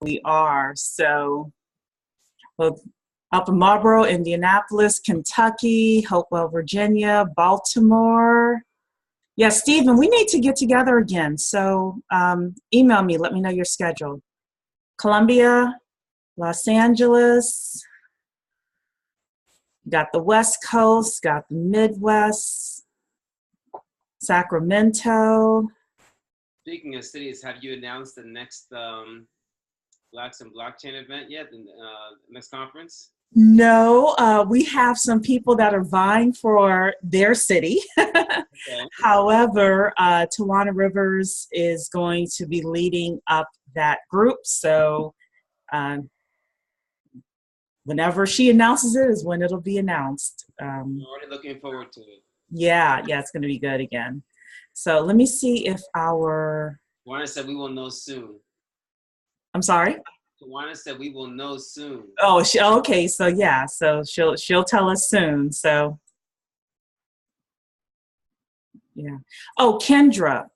We are. So, well, up in Marlboro, Indianapolis, Kentucky, Hopewell, Virginia, Baltimore. Yeah, Stephen, we need to get together again. So email me, let me know your schedule. Columbia, Los Angeles, got the West Coast, got the Midwest, Sacramento. Speaking of cities, have you announced the next Blacks and Blockchain event yet? The next conference? No, we have some people that are vying for their city. Okay. However, Tawana Rivers is going to be leading up that group. So whenever she announces it is when it'll be announced. I'm already looking forward to it. Yeah, it's going to be good again. So let me see if our... Tawana said we will know soon. I'm sorry? Tawana said we will know soon. Oh, okay. So yeah, so she'll tell us soon. So yeah. Oh, Kendra,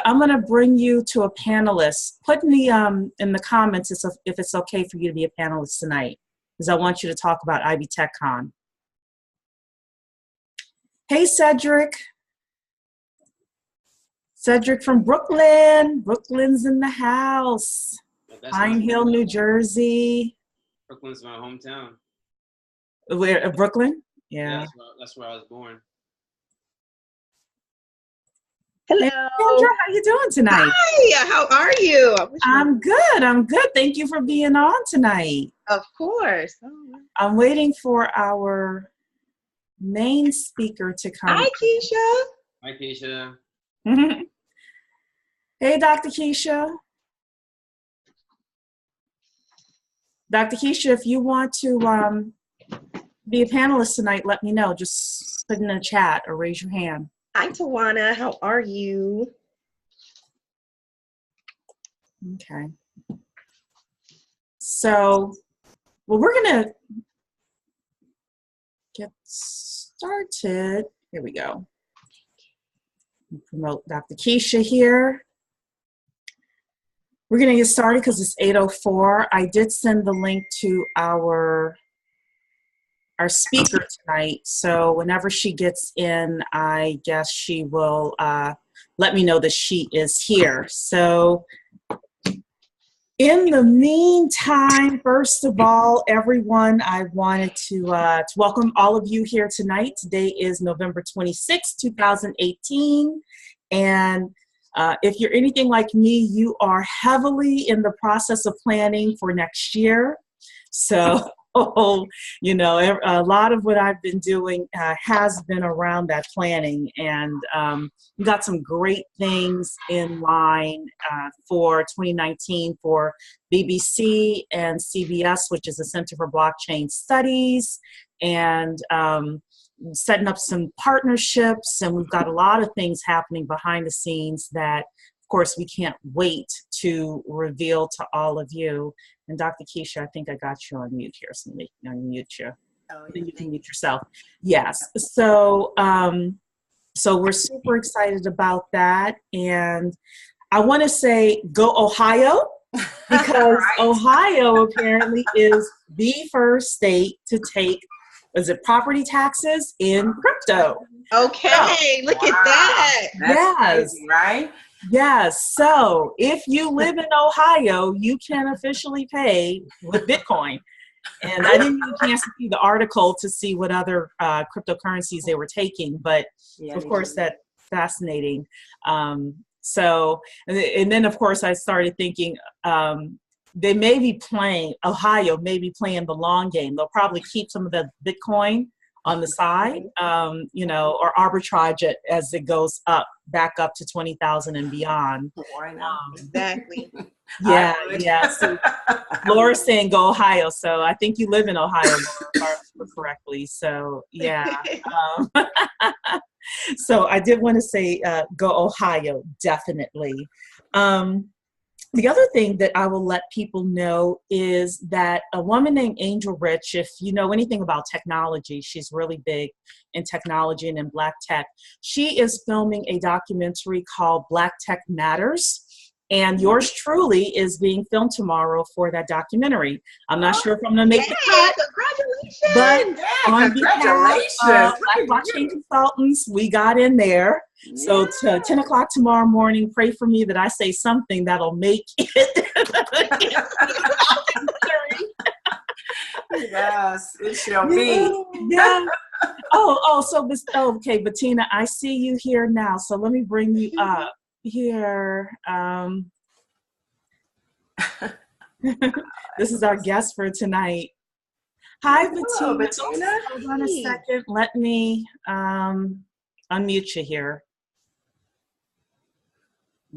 I'm gonna bring you to a panelist. Put in the comments if it's okay for you to be a panelist tonight, because I want you to talk about Ivy TechCon. Hey, Cedric. Cedric from Brooklyn. Brooklyn's in the house. Pine Hill, New Jersey. Brooklyn's my hometown. Where, Brooklyn? Yeah. That's where I was born. Hello. Hey, Kendra, how you doing tonight? Hi, how are you? I'm good. Thank you for being on tonight. Of course. I'm waiting for our main speaker to come. Hi, Kecia. Hi, Kecia. Hey, Dr. Kecia. Dr. Kecia, if you want to be a panelist tonight, let me know. Just put in a chat or raise your hand. Hi, Tawana. How are you? Okay. So, well, we're going to get started. Here we go. Promote Dr. Kecia here. We're going to get started because it's 8:04. I did send the link to our speaker tonight, so whenever she gets in, I guess she will let me know that she is here. So in the meantime, first of all, everyone, I wanted to welcome all of you here tonight. Today is November 26, 2018, and if you're anything like me, you are heavily in the process of planning for next year. So, you know, a lot of what I've been doing has been around that planning, and we got some great things in line for 2019 for BBC and CBS, which is the Center for Blockchain Studies, and setting up some partnerships, and we've got a lot of things happening behind the scenes that, of course, we can't wait to reveal to all of you. And Dr. Kecia, I think I got you on mute here, so let me unmute you. Oh, then you can mute yourself. Yes. So, so we're super excited about that, and I want to say go Ohio, because right. Ohio apparently is the first state to take, is it property taxes in crypto? Okay, look at that. That's crazy, right? Yes. So if you live in Ohio, you can officially pay with Bitcoin. And I didn't get a chance to see the article to see what other cryptocurrencies they were taking, but yeah, of course that's fascinating. So, and then of course I started thinking, they may be playing, Ohio may be playing the long game. They'll probably keep some of the Bitcoin on the side, you know, or arbitrage it as it goes up, back up to 20,000 and beyond. Why not? Exactly. Yeah. So Laura's saying go Ohio. So I think you live in Ohio, Laura, if I remember correctly. So yeah. So I did want to say go Ohio, definitely. The other thing that I will let people know is that a woman named Angel Rich, if you know anything about technology, she's really big in technology and in Black tech. She is filming a documentary called Black Tech Matters. And yours truly is being filmed tomorrow for that documentary. I'm not sure if I'm going to make the cut, Congratulations! but on behalf of Black Blockchain Consultants, we got in there. So to 10 o'clock tomorrow morning, pray for me that I say something that'll make it. Yes, it shall be. Yeah. Okay, Bettina, I see you here now. So let me bring you up here. This is our guest for tonight. Hi, Bettina. Hello, Bettina. Hold on a second. Let me unmute you here.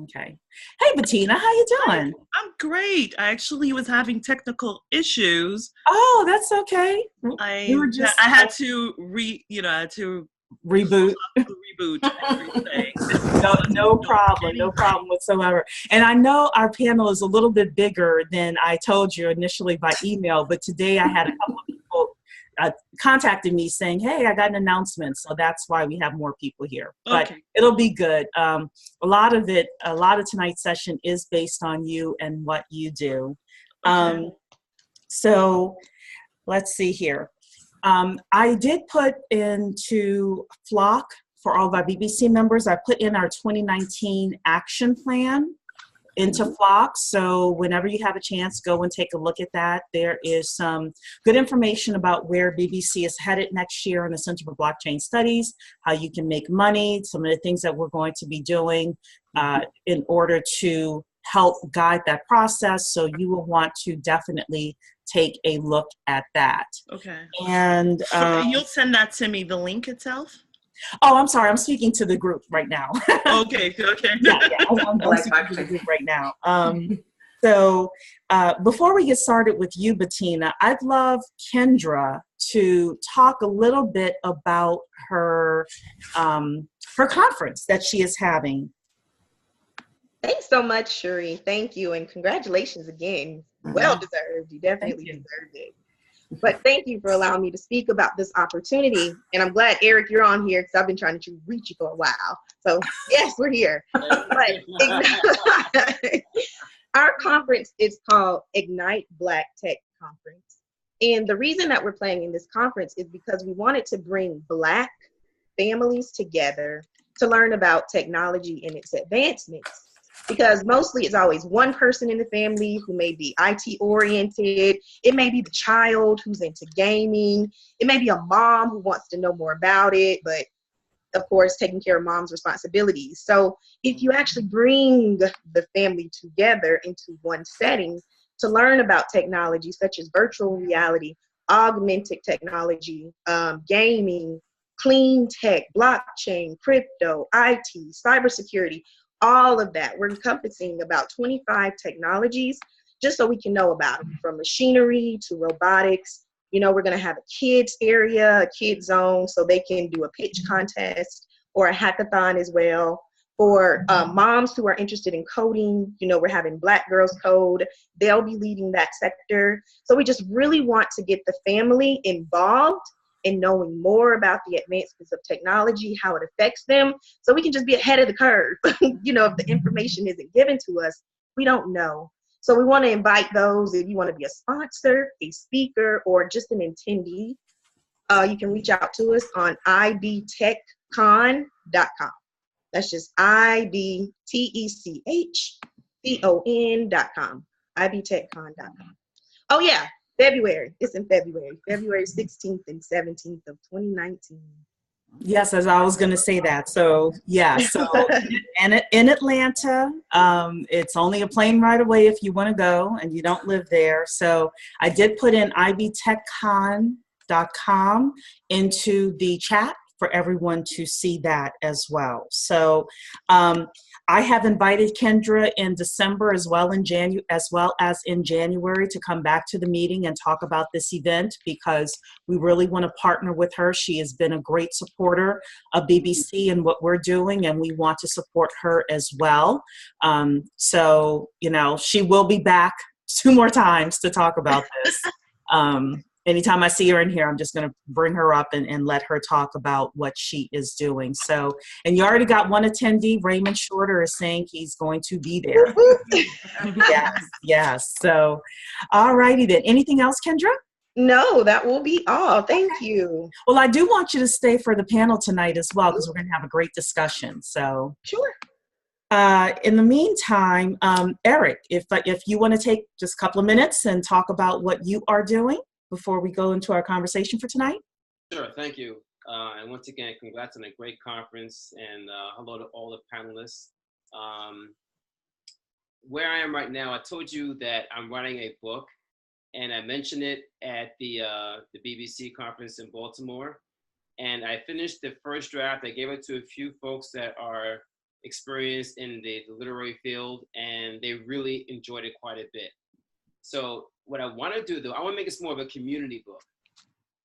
Okay. Hey, Bettina, how you doing? I'm great. I actually was having technical issues. Oh, that's okay. I had to reboot. Reboot everything. No problem whatsoever. And I know our panel is a little bit bigger than I told you initially by email, but today I had a couple of people contacted me saying, hey, I got an announcement. So that's why we have more people here. But it'll be good. A lot of tonight's session is based on you and what you do. So let's see here. I did put into Flock for all of our BBC members. I put in our 2019 action plan into Flock. So whenever you have a chance, go and take a look at that. There is some good information about where BBC is headed next year in the Center for Blockchain Studies, how you can make money, some of the things that we're going to be doing in order to help guide that process. So you will want to definitely take a look at that. Okay. And you'll send that to me, the link itself? Oh, I'm sorry. I'm speaking to the group right now. Okay. Yeah. I'm speaking to the group right now. So before we get started with you, Bettina, I'd love Kendra to talk a little bit about her conference that she is having. Thanks so much, Cheree. Thank you, and congratulations again. Well deserved. You definitely deserved it. But thank you for allowing me to speak about this opportunity. And I'm glad, Eric, you're on here because I've been trying to reach you for a while. So yes, we're here. But our conference is called Ignite Black Tech Conference. And the reason that we're playing in this conference is because we wanted to bring Black families together to learn about technology and its advancements. Because mostly it's always one person in the family who may be IT oriented. It may be the child who's into gaming. It may be a mom who wants to know more about it, but of course, taking care of mom's responsibilities. So if you actually bring the family together into one setting to learn about technology such as virtual reality, augmented technology, gaming, clean tech, blockchain, crypto, IT, cybersecurity, all of that. We're encompassing about 25 technologies just so we can know about them, from machinery to robotics. You know, we're going to have a kids area, a kids zone, so they can do a pitch contest or a hackathon as well. For moms who are interested in coding, you know, we're having Black Girls Code. They'll be leading that sector. So we just really want to get the family involved in knowing more about the advancements of technology, how it affects them, so we can just be ahead of the curve. You know, if the information isn't given to us, we don't know. So we want to invite those. If you want to be a sponsor, a speaker, or just an attendee, you can reach out to us on ibtechcon.com. That's just ibtechcon.com. ibtechcon.com. Oh yeah, February. It's in February 16th and 17th of 2019. Yes, as I was going to say that. So yeah, so in Atlanta, it's only a plane ride away if you want to go and you don't live there. So I did put in ibtechcon.com into the chat for everyone to see that as well. So I have invited Kendra in December as well as in January to come back to the meeting and talk about this event, because we really want to partner with her. She has been a great supporter of BBC and what we're doing, and we want to support her as well. So, you know, she will be back 2 more times to talk about this. anytime I see her in here, I'm just going to bring her up and let her talk about what she is doing. So, and you already got one attendee. Raymond Shorter is saying he's going to be there. Yes, yes. So, all righty then. Anything else, Kendra? No, that will be all. Thank you. Well, I do want you to stay for the panel tonight as well, because we're going to have a great discussion. So, Sure. in the meantime, Eric, if you want to take just a couple of minutes and talk about what you are doing before we go into our conversation for tonight. Sure, thank you. And once again, congrats on a great conference, and hello to all the panelists. Where I am right now, I told you that I'm writing a book, and I mentioned it at the BBC conference in Baltimore. And I finished the first draft. I gave it to a few folks that are experienced in the literary field, and they really enjoyed it quite a bit. So what I want to do, though, I want to make this more of a community book.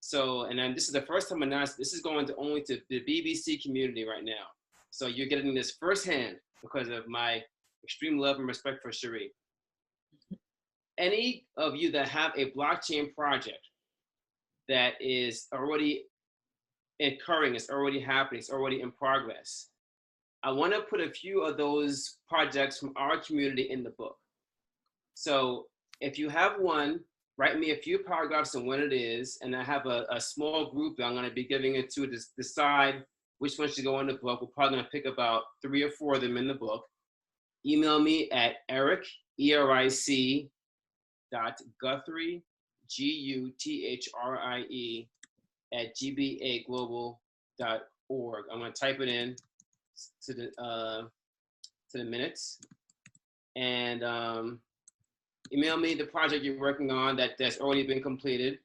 So, and then this is the first time I'm announced, this is going to only to the BBC community right now. So you're getting this firsthand because of my extreme love and respect for Cheree. Any of you that have a blockchain project that is already occurring, it's already happening, it's already in progress, I want to put a few of those projects from our community in the book. So if you have one, write me a few paragraphs on when it is, and I have a small group that I'm going to be giving it to decide which one should go in the book. We're probably going to pick about 3 or 4 of them in the book. Email me at Eric, ERIC, .Guthrie, GUTHRIE, @gbaglobal.org. I'm going to type it in to the minutes, and email me the project you're working on that's already been completed,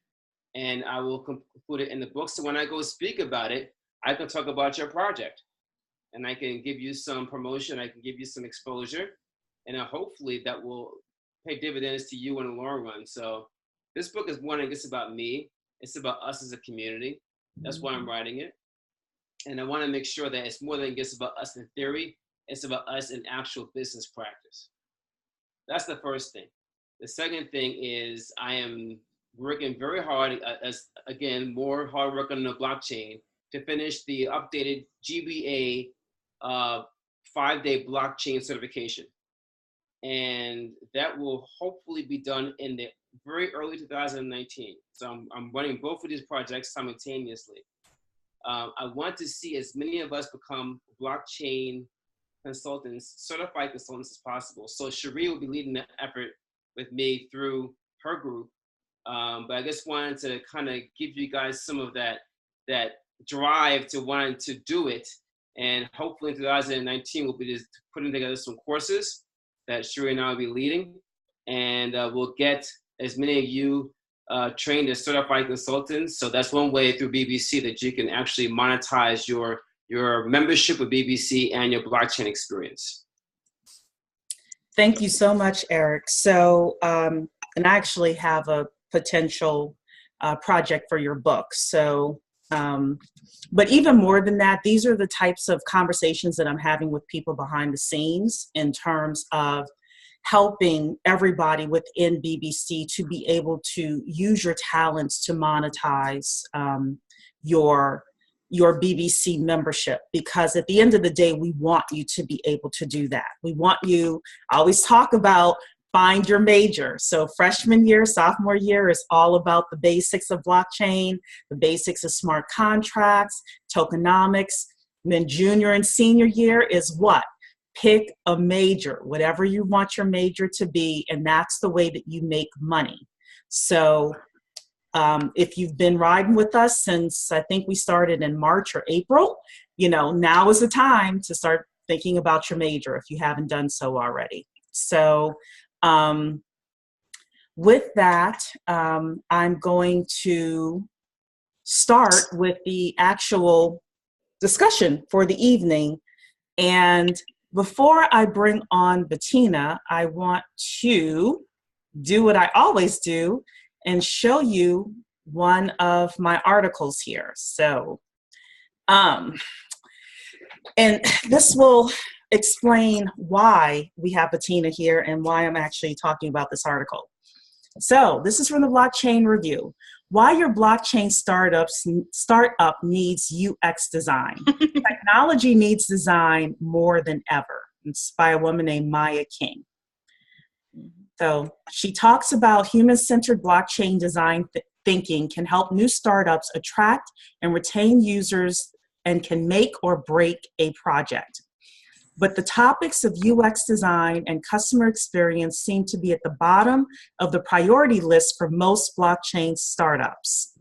and I will include it in the book. So when I go speak about it, I can talk about your project, and I can give you some promotion, I can give you some exposure, and hopefully that will pay dividends to you in the long run. So this book is one, I guess, about me. It's about us as a community. That's why I'm writing it. And I want to make sure that it's more than just about us in theory, it's about us in actual business practice. That's the first thing. The second thing is I am working very hard, as again, more hard work on the blockchain, to finish the updated GBA 5-day blockchain certification. And that will hopefully be done in the very early 2019. So I'm running both of these projects simultaneously. I want to see as many of us become blockchain consultants, certified consultants as possible. So Cheree will be leading that effort with me through her group. But I just wanted to kind of give you guys some of that drive to wanting to do it. And hopefully in 2019, we'll be just putting together some courses that Cheree and I will be leading. And we'll get as many of you trained as certified consultants. So that's one way through BBC that you can actually monetize your membership with BBC and your blockchain experience. Thank you so much, Eric. So, and I actually have a potential project for your book. So, but even more than that, these are the types of conversations that I'm having with people behind the scenes in terms of helping everybody within BBC to be able to use your talents to monetize your BBC membership, because at the end of the day, we want you to be able to do that. We want you, I always talk about find your major. So freshman year, sophomore year is all about the basics of blockchain, the basics of smart contracts, tokenomics. And then junior and senior year is what? Pick a major, whatever you want your major to be, and that's the way that you make money. So if you've been riding with us since I think we started in March or April, you know, now is the time to start thinking about your major if you haven't done so already. So with that, I'm going to start with the actual discussion for the evening. And before I bring on Bettinna, I want to do what I always do and show you one of my articles here. So, and this will explain why we have Bettinna here and why I'm actually talking about this article. So this is from the Blockchain Review. why your blockchain startup needs UX design. Technology needs design more than ever. It's by a woman named Maya King. So she talks about human-centered blockchain design thinking can help new startups attract and retain users and can make or break a project. But the topics of UX design and customer experience seem to be at the bottom of the priority list for most blockchain startups.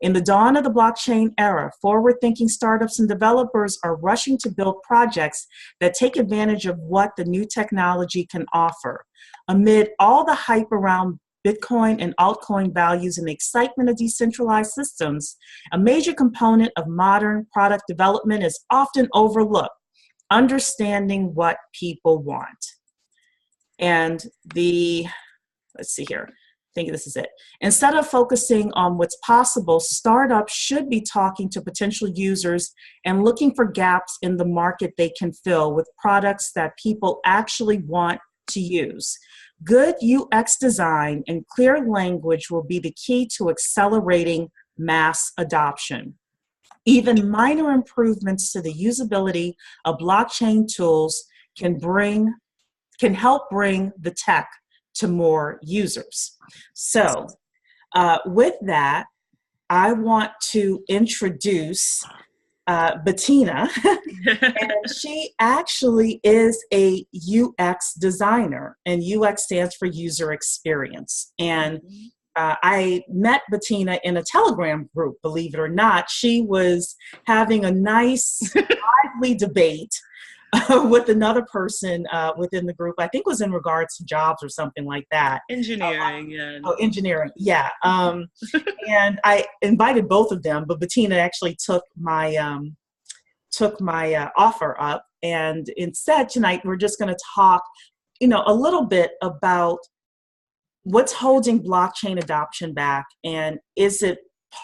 In the dawn of the blockchain era, forward-thinking startups and developers are rushing to build projects that take advantage of what the new technology can offer. Amid all the hype around Bitcoin and altcoin values and the excitement of decentralized systems, a major component of modern product development is often overlooked: understanding what people want. And let's see here. I think this is it. Instead of focusing on what's possible, startups should be talking to potential users and looking for gaps in the market they can fill with products that people actually want to use. Good UX design and clear language will be the key to accelerating mass adoption. Even minor improvements to the usability of blockchain tools can help bring the tech to more users. So with that, I want to introduce Bettinna, and she actually is a UX designer, and UX stands for user experience. And I met Bettinna in a Telegram group, believe it or not. She was having a nice, lively debate with another person within the group. I think it was in regards to jobs or something like that. Engineering, yeah. Oh, engineering, yeah. And I invited both of them, but Bettinna actually took my offer up. And instead, tonight, we're just going to talk, a little bit about what's holding blockchain adoption back, and is it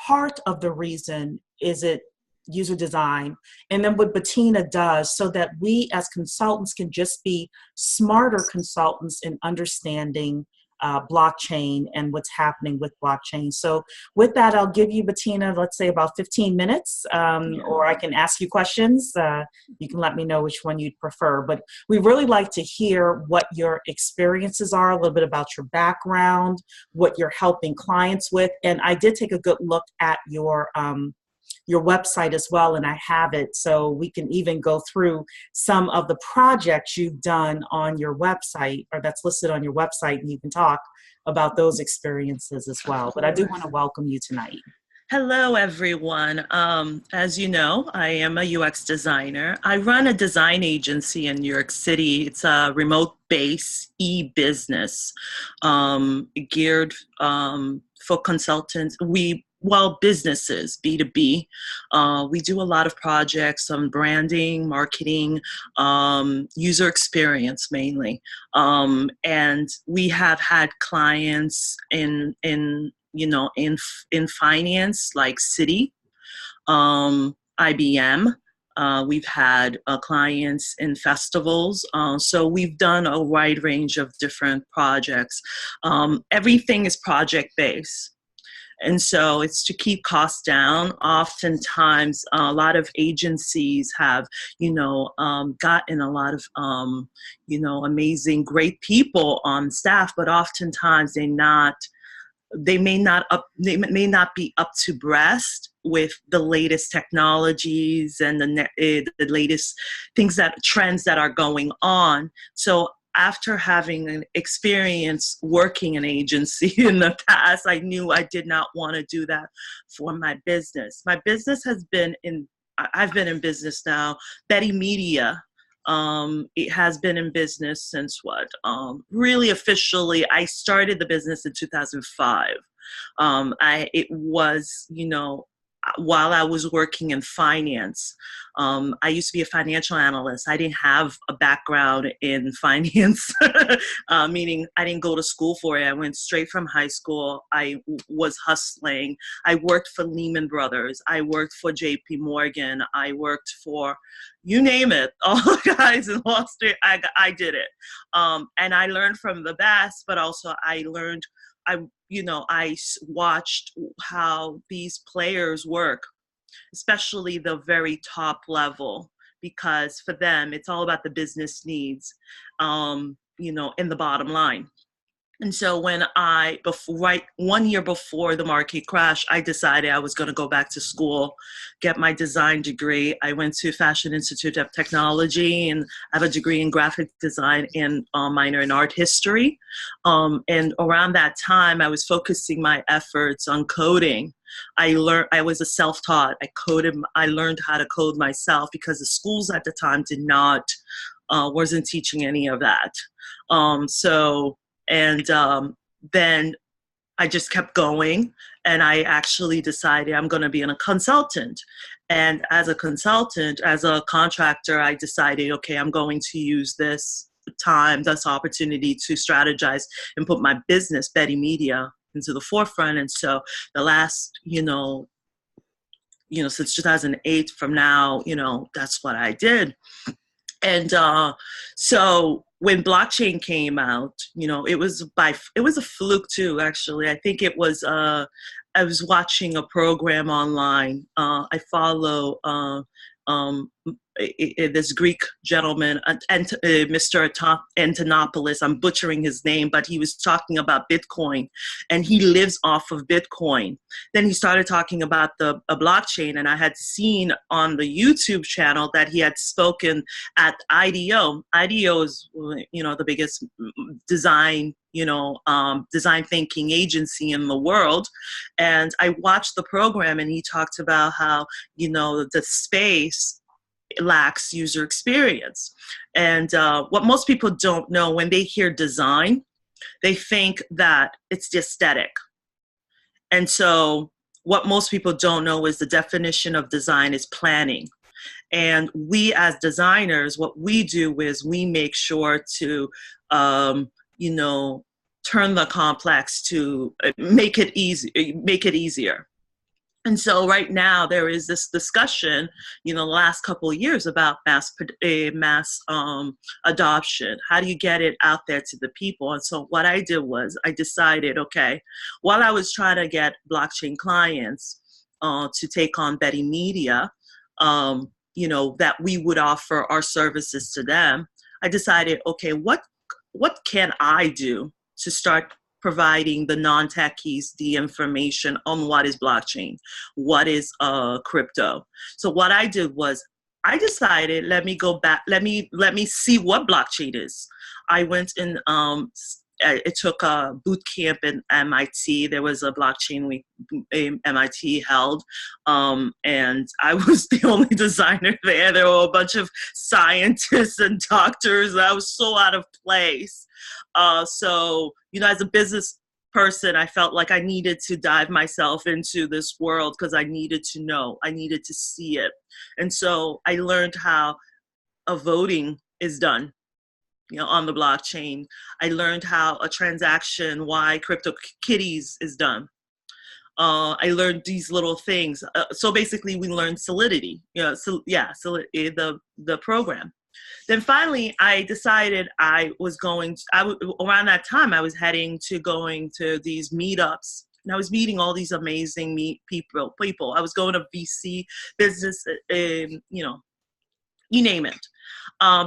part of the reason? Is it user design? And then what Bettinna does so that we as consultants can just be smarter consultants in understanding blockchain and what's happening with blockchain. So with that, I'll give you, Bettinna, let's say about 15 minutes, or I can ask you questions. You can let me know which one you'd prefer. But we really like to hear what your experiences are, a little bit about your background, what you're helping clients with. And I did take a good look at your website as well, and I have it, so we can even go through some of the projects you've done on your website, or that's listed on your website, and you can talk about those experiences as well. But I do want to welcome you tonight. Hello, everyone. As you know, I am a UX designer. I run a design agency in New York City. It's a remote-based e-business geared for consultants. Businesses, B2B. We do a lot of projects on branding, marketing, user experience mainly. And we have had clients in finance, like Citi, IBM. We've had clients in festivals. So we've done a wide range of different projects. Everything is project-based. And so it's to keep costs down. Oftentimes, a lot of agencies have, gotten a lot of, amazing, great people on staff, but oftentimes they may not be up to breast with the latest technologies and the latest trends that are going on. So after having an experience working in agency in the past, I knew I did not want to do that for my business. My business I've been in business now. Bettymedia, it has been in business since really officially, I started the business in 2005. It was, while I was working in finance. I used to be a financial analyst. I didn't have a background in finance, meaning I didn't go to school for it. I went straight from high school. I was hustling. I worked for Lehman Brothers. I worked for JP Morgan. I worked for, you name it, all the guys in Wall Street. I did it. And I learned from the best, but also I learned watched how these players work, especially the very top level, because for them, it's all about the business needs, in the bottom line. And so when right 1 year before the market crash, I decided I was going to go back to school, get my design degree. I went to Fashion Institute of Technology, and I have a degree in graphic design and minor in art history. And around that time, I was focusing my efforts on coding. I was a self-taught. I learned how to code myself because the schools at the time wasn't teaching any of that. Then I just kept going, and I actually decided I'm going to be a consultant. And as a consultant, as a contractor, I decided, okay, I'm going to use this opportunity to strategize and put my business, Bettymedia, into the forefront. And so the last, since 2008 from now, that's what I did. And so when blockchain came out, it was a fluke too, actually. I think it was, I was watching a program online. I follow this Greek gentleman, Mr. Antonopoulos. I'm butchering his name, but he was talking about Bitcoin, and he lives off of Bitcoin. Then he started talking about a blockchain, and I had seen on the YouTube channel that he had spoken at IDEO. IDEO is, the biggest design thinking agency in the world. And I watched the program, and he talked about how, the space lacks user experience. And what most people don't know, when they hear design, they think that it's the aesthetic. And so what most people don't know is the definition of design is planning. And we as designers, what we do is we make sure to, turn the complex to make it easier. And so right now there is this discussion, the last couple of years about mass adoption. How do you get it out there to the people? And so what I did was I decided, okay, while I was trying to get blockchain clients to take on Bettymedia, that we would offer our services to them, I decided, okay, what can I do to start providing the non-techies the information on what is blockchain, what is crypto. So what I did was I decided, let me go back, let me see what blockchain is. I went and it took a boot camp in MIT. There was a blockchain week MIT held, and I was the only designer there. There were a bunch of scientists and doctors. I was so out of place. So, as a business person, I felt like I needed to dive myself into this world because I needed to know, I needed to see it. And so I learned how voting is done, on the blockchain. I learned how a transaction, why CryptoKitties is done. I learned these little things. So basically we learned Solidity, the program. Then finally, I decided around that time, I was going to these meetups, and I was meeting all these amazing people. I was going to VC business, you name it.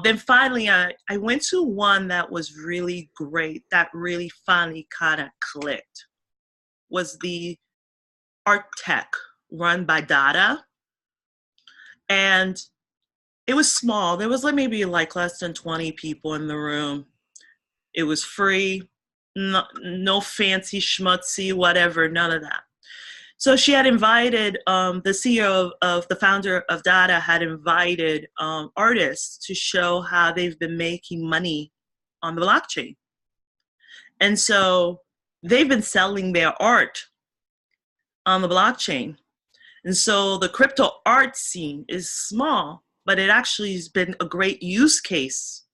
Then finally, I went to one that was really great, that really finally kind of clicked, was the Art Tech run by Dada. And it was small. There was maybe less than 20 people in the room. It was free, no fancy schmutzy, whatever, none of that. So she had invited, the CEO of the founder of Dada had invited artists to show how they've been making money on the blockchain. And so they've been selling their art on the blockchain. And so the crypto art scene is small, but it actually has been a great use case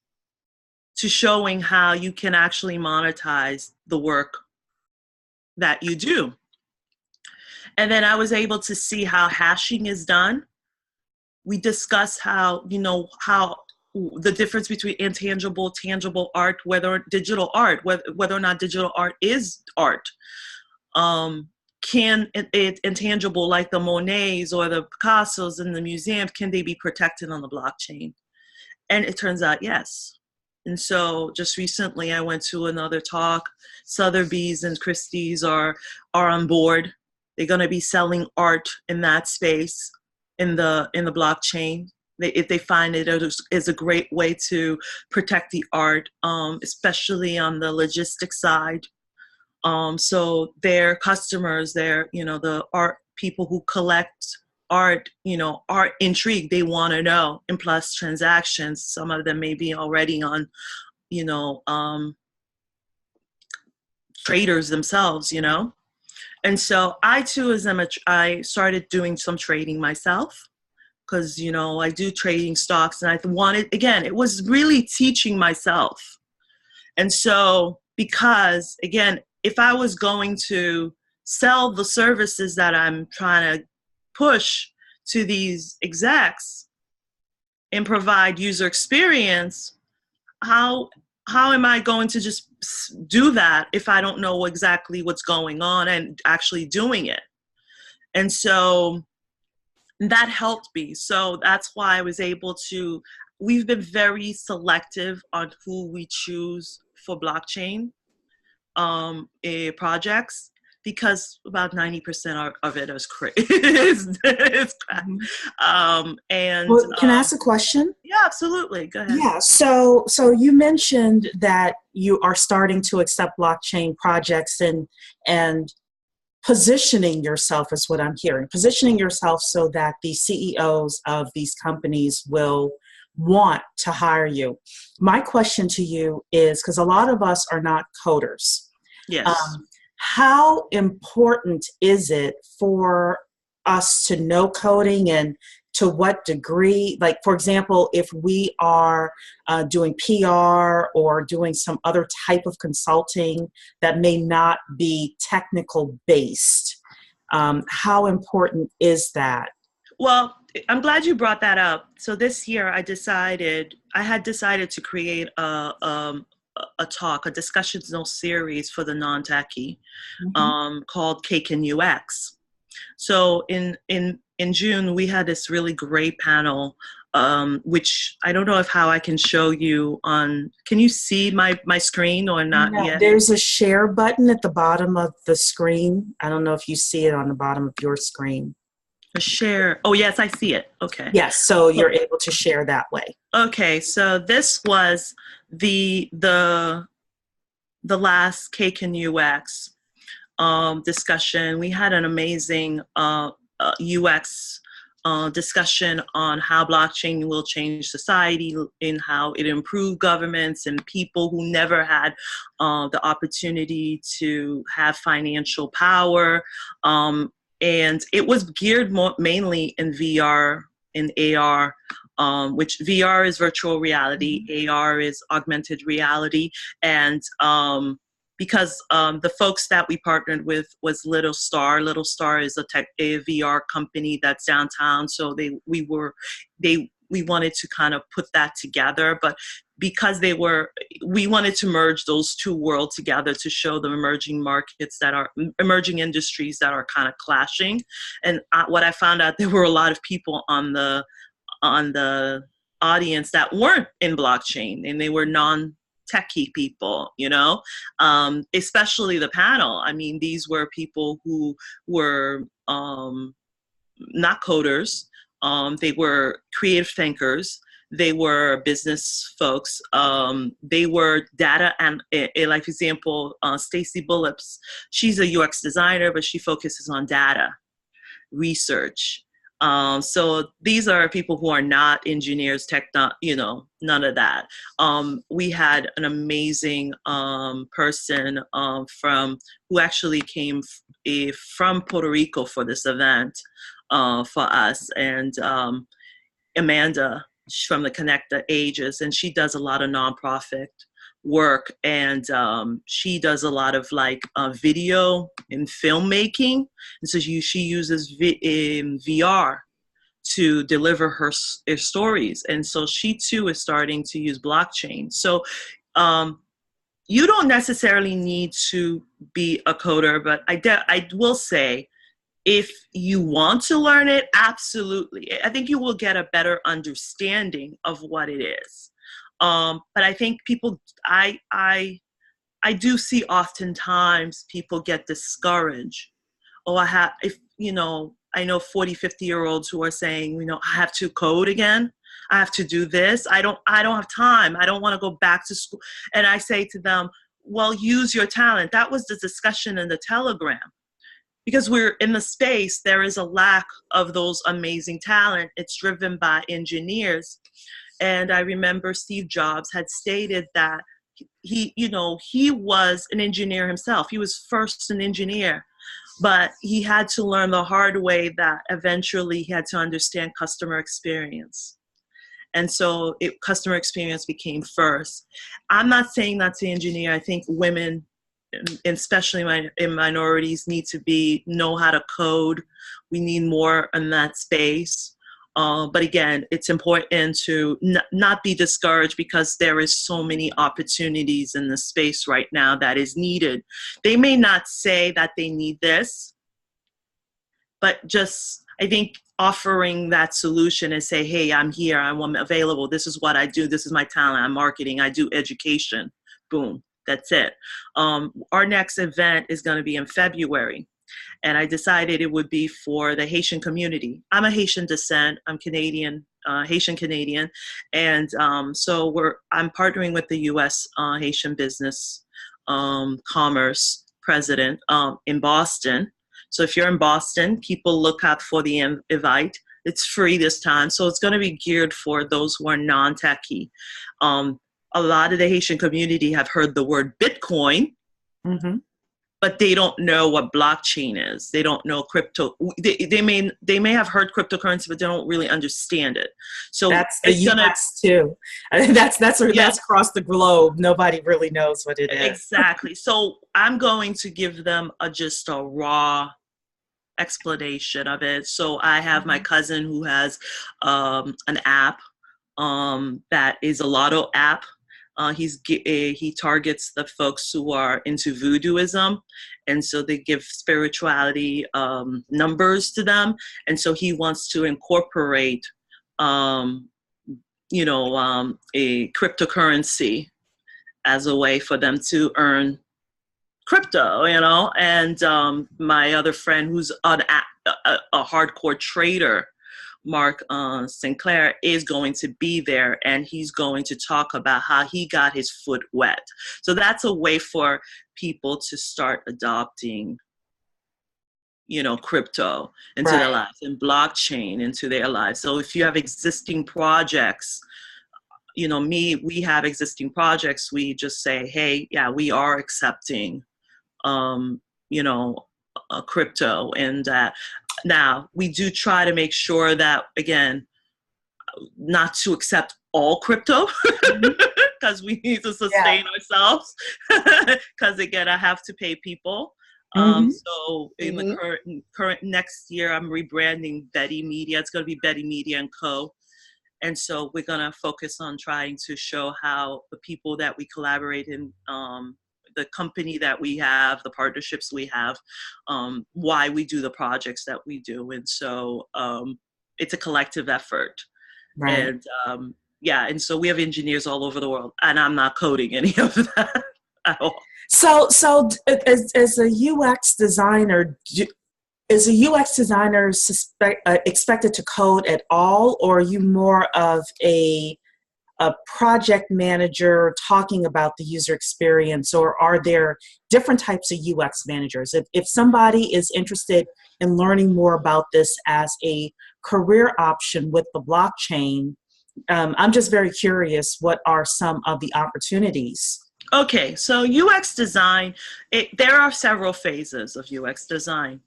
to showing how you can actually monetize the work that you do. And then I was able to see how hashing is done. We discussed how the difference between intangible, tangible art, whether digital art, whether or not digital art is art. Can it intangible, like the Monets or the Picassos in the museum, can they be protected on the blockchain? And it turns out yes. And so just recently I went to another talk. Sotheby's and Christie's are on board. They're going to be selling art in that space in the blockchain. If they find it is a great way to protect the art, especially on the logistics side. So their customers, the art people who collect art, are intrigued. They want to know. And plus transactions, some of them may be already on, traders themselves, And so I too, I started doing some trading myself because, I do trading stocks, and I wanted, again, it was really teaching myself. And so, because again, if I was going to sell the services that I'm trying to push to these execs and provide user experience, how am I going to just do that if I don't know exactly what's going on and actually doing it? And so that helped me. So that's why I was able to, we've been very selective on who we choose for blockchain projects, because about 90% of it is crap. It's crap. Can I ask a question? Yeah, absolutely. Go ahead. Yeah. So you mentioned that you are starting to accept blockchain projects and positioning yourself is what I'm hearing. Positioning yourself so that the CEOs of these companies will want to hire you. My question to you is, because a lot of us are not coders. Yes. How important is it for us to know coding, and to what degree? Like, for example, if we are doing PR or doing some other type of consulting that may not be technical based, how important is that? Well, I'm glad you brought that up. So this year I had decided to create a discussional series for the non-techie, called Cake and UX. So in June, we had this really great panel, which I don't know how I can show you on, can you see my screen or not yet? There's a share button at the bottom of the screen. I don't know if you see it on the bottom of your screen. A share. Oh, yes, I see it. Okay. Yes, so you're able to share that way. Okay, so this was the last Cake and UX discussion. We had an amazing UX discussion on how blockchain will change society, and how it improved governments and people who never had the opportunity to have financial power. And it was geared mainly in VR and AR, which VR is virtual reality, AR is augmented reality. And because the folks that we partnered with was Little Star. Little Star is a VR company that's downtown. So we wanted to kind of put that together, but because we wanted to merge those two worlds together to show the emerging markets emerging industries that are kind of clashing. And what I found out, there were a lot of people on the audience that weren't in blockchain, and they were non-techie people, especially the panel. I mean, these were people who were not coders. They were creative thinkers. They were business folks. They were data, and like, for example, Stacy Bullops, she's a UX designer, but she focuses on data research. So these are people who are not engineers, none of that. We had an amazing person who actually came from Puerto Rico for this event for us, and Amanda from the Connect the Ages, and she does a lot of nonprofit work, and she does a lot of video and filmmaking, and so she uses VR to deliver her stories. And so she too is starting to use blockchain. So you don't necessarily need to be a coder, but I will say, if you want to learn it, absolutely. I think you will get a better understanding of what it is. But I think people, I do see oftentimes people get discouraged. Oh, I know 40, 50-year-olds who are saying, I have to code again. I have to do this. I don't have time. I don't want to go back to school. And I say to them, well, use your talent. That was the discussion in the Telegram. Because we're in the space, there is a lack of those amazing talent. It's driven by engineers. And I remember Steve Jobs had stated that he was an engineer himself. He was first an engineer, but he had to learn the hard way that eventually he had to understand customer experience. And so customer experience became first. I'm not saying not to engineer. I think women, especially in minorities, need to know how to code. We need more in that space. But again, it's important to not be discouraged, because there is so many opportunities in the space right now that is needed. They may not say that they need this, but just, I think, offering that solution and say, hey, I'm here, I'm available, this is what I do, this is my talent, I'm marketing, I do education, boom. That's it. Our next event is going to be in February, and I decided it would be for the Haitian community. I'm a Haitian descent. I'm Canadian, Haitian Canadian, and so I'm partnering with the U.S. Haitian Business Commerce President in Boston. So if you're in Boston, people look out for the invite. It's free this time, so it's going to be geared for those who are non-techie. A lot of the Haitian community have heard the word Bitcoin, but they don't know what blockchain is. They don't know crypto. They may have heard cryptocurrency, but they don't really understand it. So that's the US too. That's across the globe. Nobody really knows what it is. Exactly. So I'm going to give them just a raw explanation of it. So I have my cousin who has an app that is a lotto app. He targets the folks who are into voodooism, and so they give spirituality numbers to them, and so he wants to incorporate a cryptocurrency as a way for them to earn crypto, and my other friend who's a hardcore trader, Mark Sinclair, is going to be there, and he's going to talk about how he got his foot wet. So that's a way for people to start adopting, crypto into their lives, and blockchain into their lives. So if you have existing projects, we have existing projects, we just say, hey, yeah, we are accepting, crypto, and now, we do try to make sure that, again, not to accept all crypto, because we need to sustain ourselves, because, again, I have to pay people. So in the current next year, I'm rebranding Bettymedia. It's going to be Bettymedia and Co. And so we're going to focus on trying to show how the people that we collaborate in, the company that we have, the partnerships we have, why we do the projects that we do. And so it's a collective effort. And and so we have engineers all over the world, and I'm not coding any of that at all. So as a UX designer, is a UX designer expected to code at all, or are you more of a project manager talking about the user experience, or are there different types of UX managers? If somebody is interested in learning more about this as a career option with the blockchain, I'm just very curious, what are some of the opportunities? Okay, so UX design, there are several phases of UX design.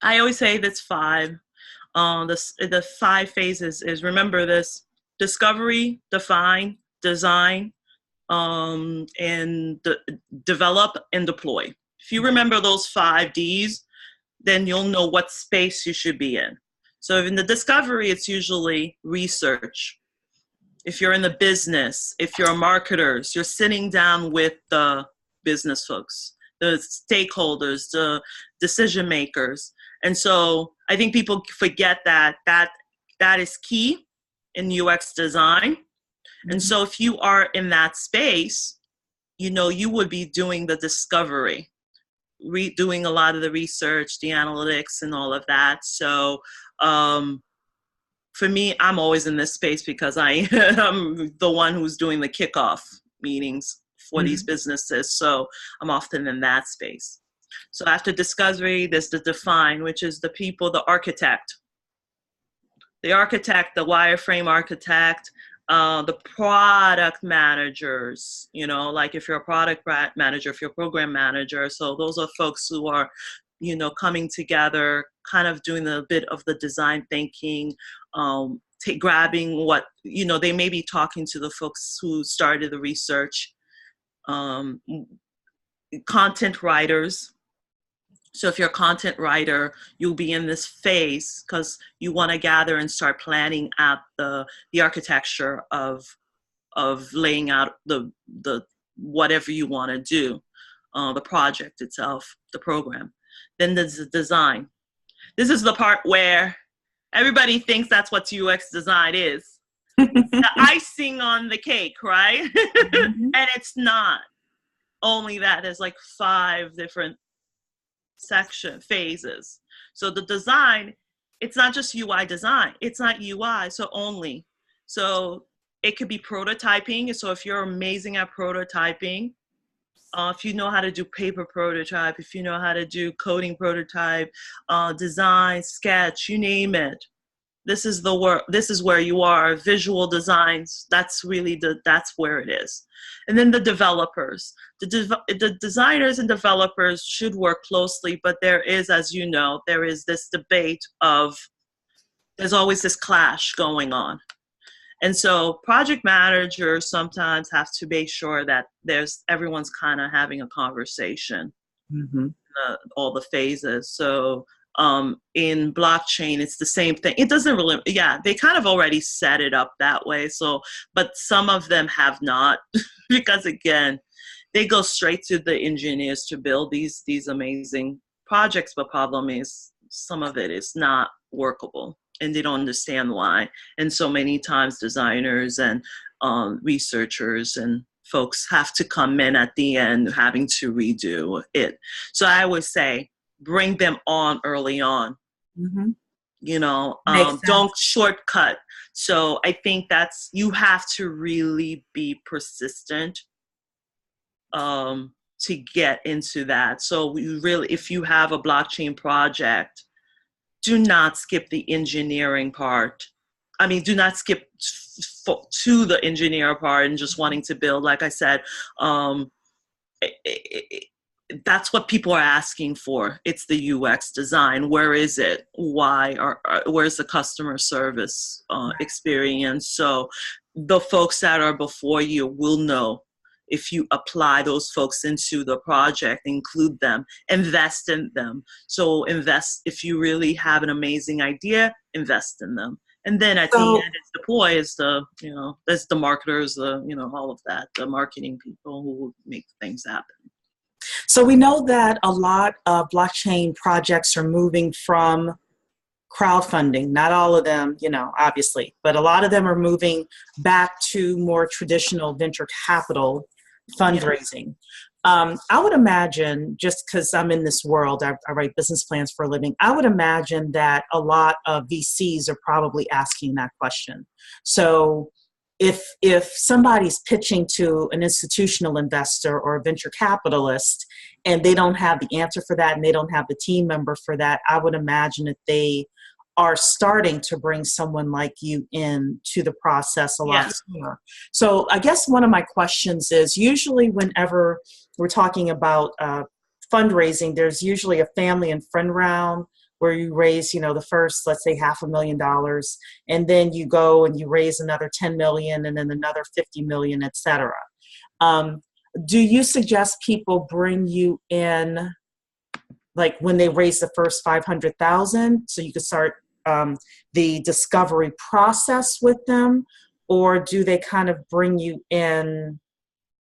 I always say that's 5. The 5 phases is, remember this: discovery, define, design, and develop and deploy. If you remember those 5 Ds, then you'll know what space you should be in. So in the discovery, it's usually research. If you're in the business, if you're marketers, you're sitting down with the business folks, the stakeholders, the decision makers. And so I think people forget that is key in UX design. And so if you are in that space, you know, you would be doing the discovery, doing a lot of the research, the analytics and all of that. So for me, I'm always in this space because I'm the one who's doing the kickoff meetings for these businesses. So I'm often in that space. So after discovery, there's the define, which is the people, the architect. The architect, the wireframe architect, the product managers, you know, like if you're a product manager, if you're a program manager. So those are folks who are, you know, coming together, kind of doing a bit of the design thinking, grabbing what, you know, they may be talking to the folks who started the research, content writers. So if you're a content writer, you'll be in this phase because you want to gather and start planning out the architecture of laying out the whatever you want to do, the project itself, the program. Then there's the design. This is the part where everybody thinks that's what UX design is. The icing on the cake, right? And it's not. Only that. There's like 5 different phases. So the design, it's not just UI design. It's not UI, so it could be prototyping. So if you're amazing at prototyping, if you know how to do paper prototype, if you know how to do coding prototype, design, sketch, you name it. This is the work. This is where you are. Visual designs. That's really that's where it is. And then the developers. The designers and developers should work closely, but there is, as you know, there is this debate of, there's always this clash going on. And so project managers sometimes have to make sure that everyone's kind of having a conversation, all the phases. So in blockchain, it's the same thing. It doesn't really, they kind of already set it up that way. So, but some of them have not, because again, they go straight to the engineers to build these amazing projects. But problem is, some of it is not workable, and they don't understand why. And so many times designers and researchers and folks have to come in at the end having to redo it. So I would say, bring them on early on. You know, don't shortcut. So I think you have to really be persistent to get into that. So if you have a blockchain project, do not skip the engineering part. I mean, do not skip to the engineer part and just wanting to build. Like I said, that's what people are asking for. It's the UX design. Where is it? Why? Where's the customer service experience? So the folks that are before you will know if you apply those folks into the project, include them, invest in them. So if you really have an amazing idea, invest in them. And then at the end, it's deploy, is there's the marketers, all of that, the marketing people who will make things happen. So we know that a lot of blockchain projects are moving from crowdfunding. Not all of them, obviously, but a lot of them are moving back to more traditional venture capital fundraising. I would imagine, just because I'm in this world, I write business plans for a living, I would imagine that a lot of VCs are probably asking that question. So if somebody's pitching to an institutional investor or a venture capitalist and they don't have the answer for that and they don't have the team member for that, I would imagine that they are starting to bring someone like you in to the process a lot sooner. So I guess one of my questions is, usually whenever we're talking about fundraising, there's usually a family and friend round where you raise, the first, let's say $500,000, and then you go and you raise another 10 million and then another 50 million, et cetera. Do you suggest people bring you in like when they raise the first 500,000 so you could start the discovery process with them, or do they kind of bring you in?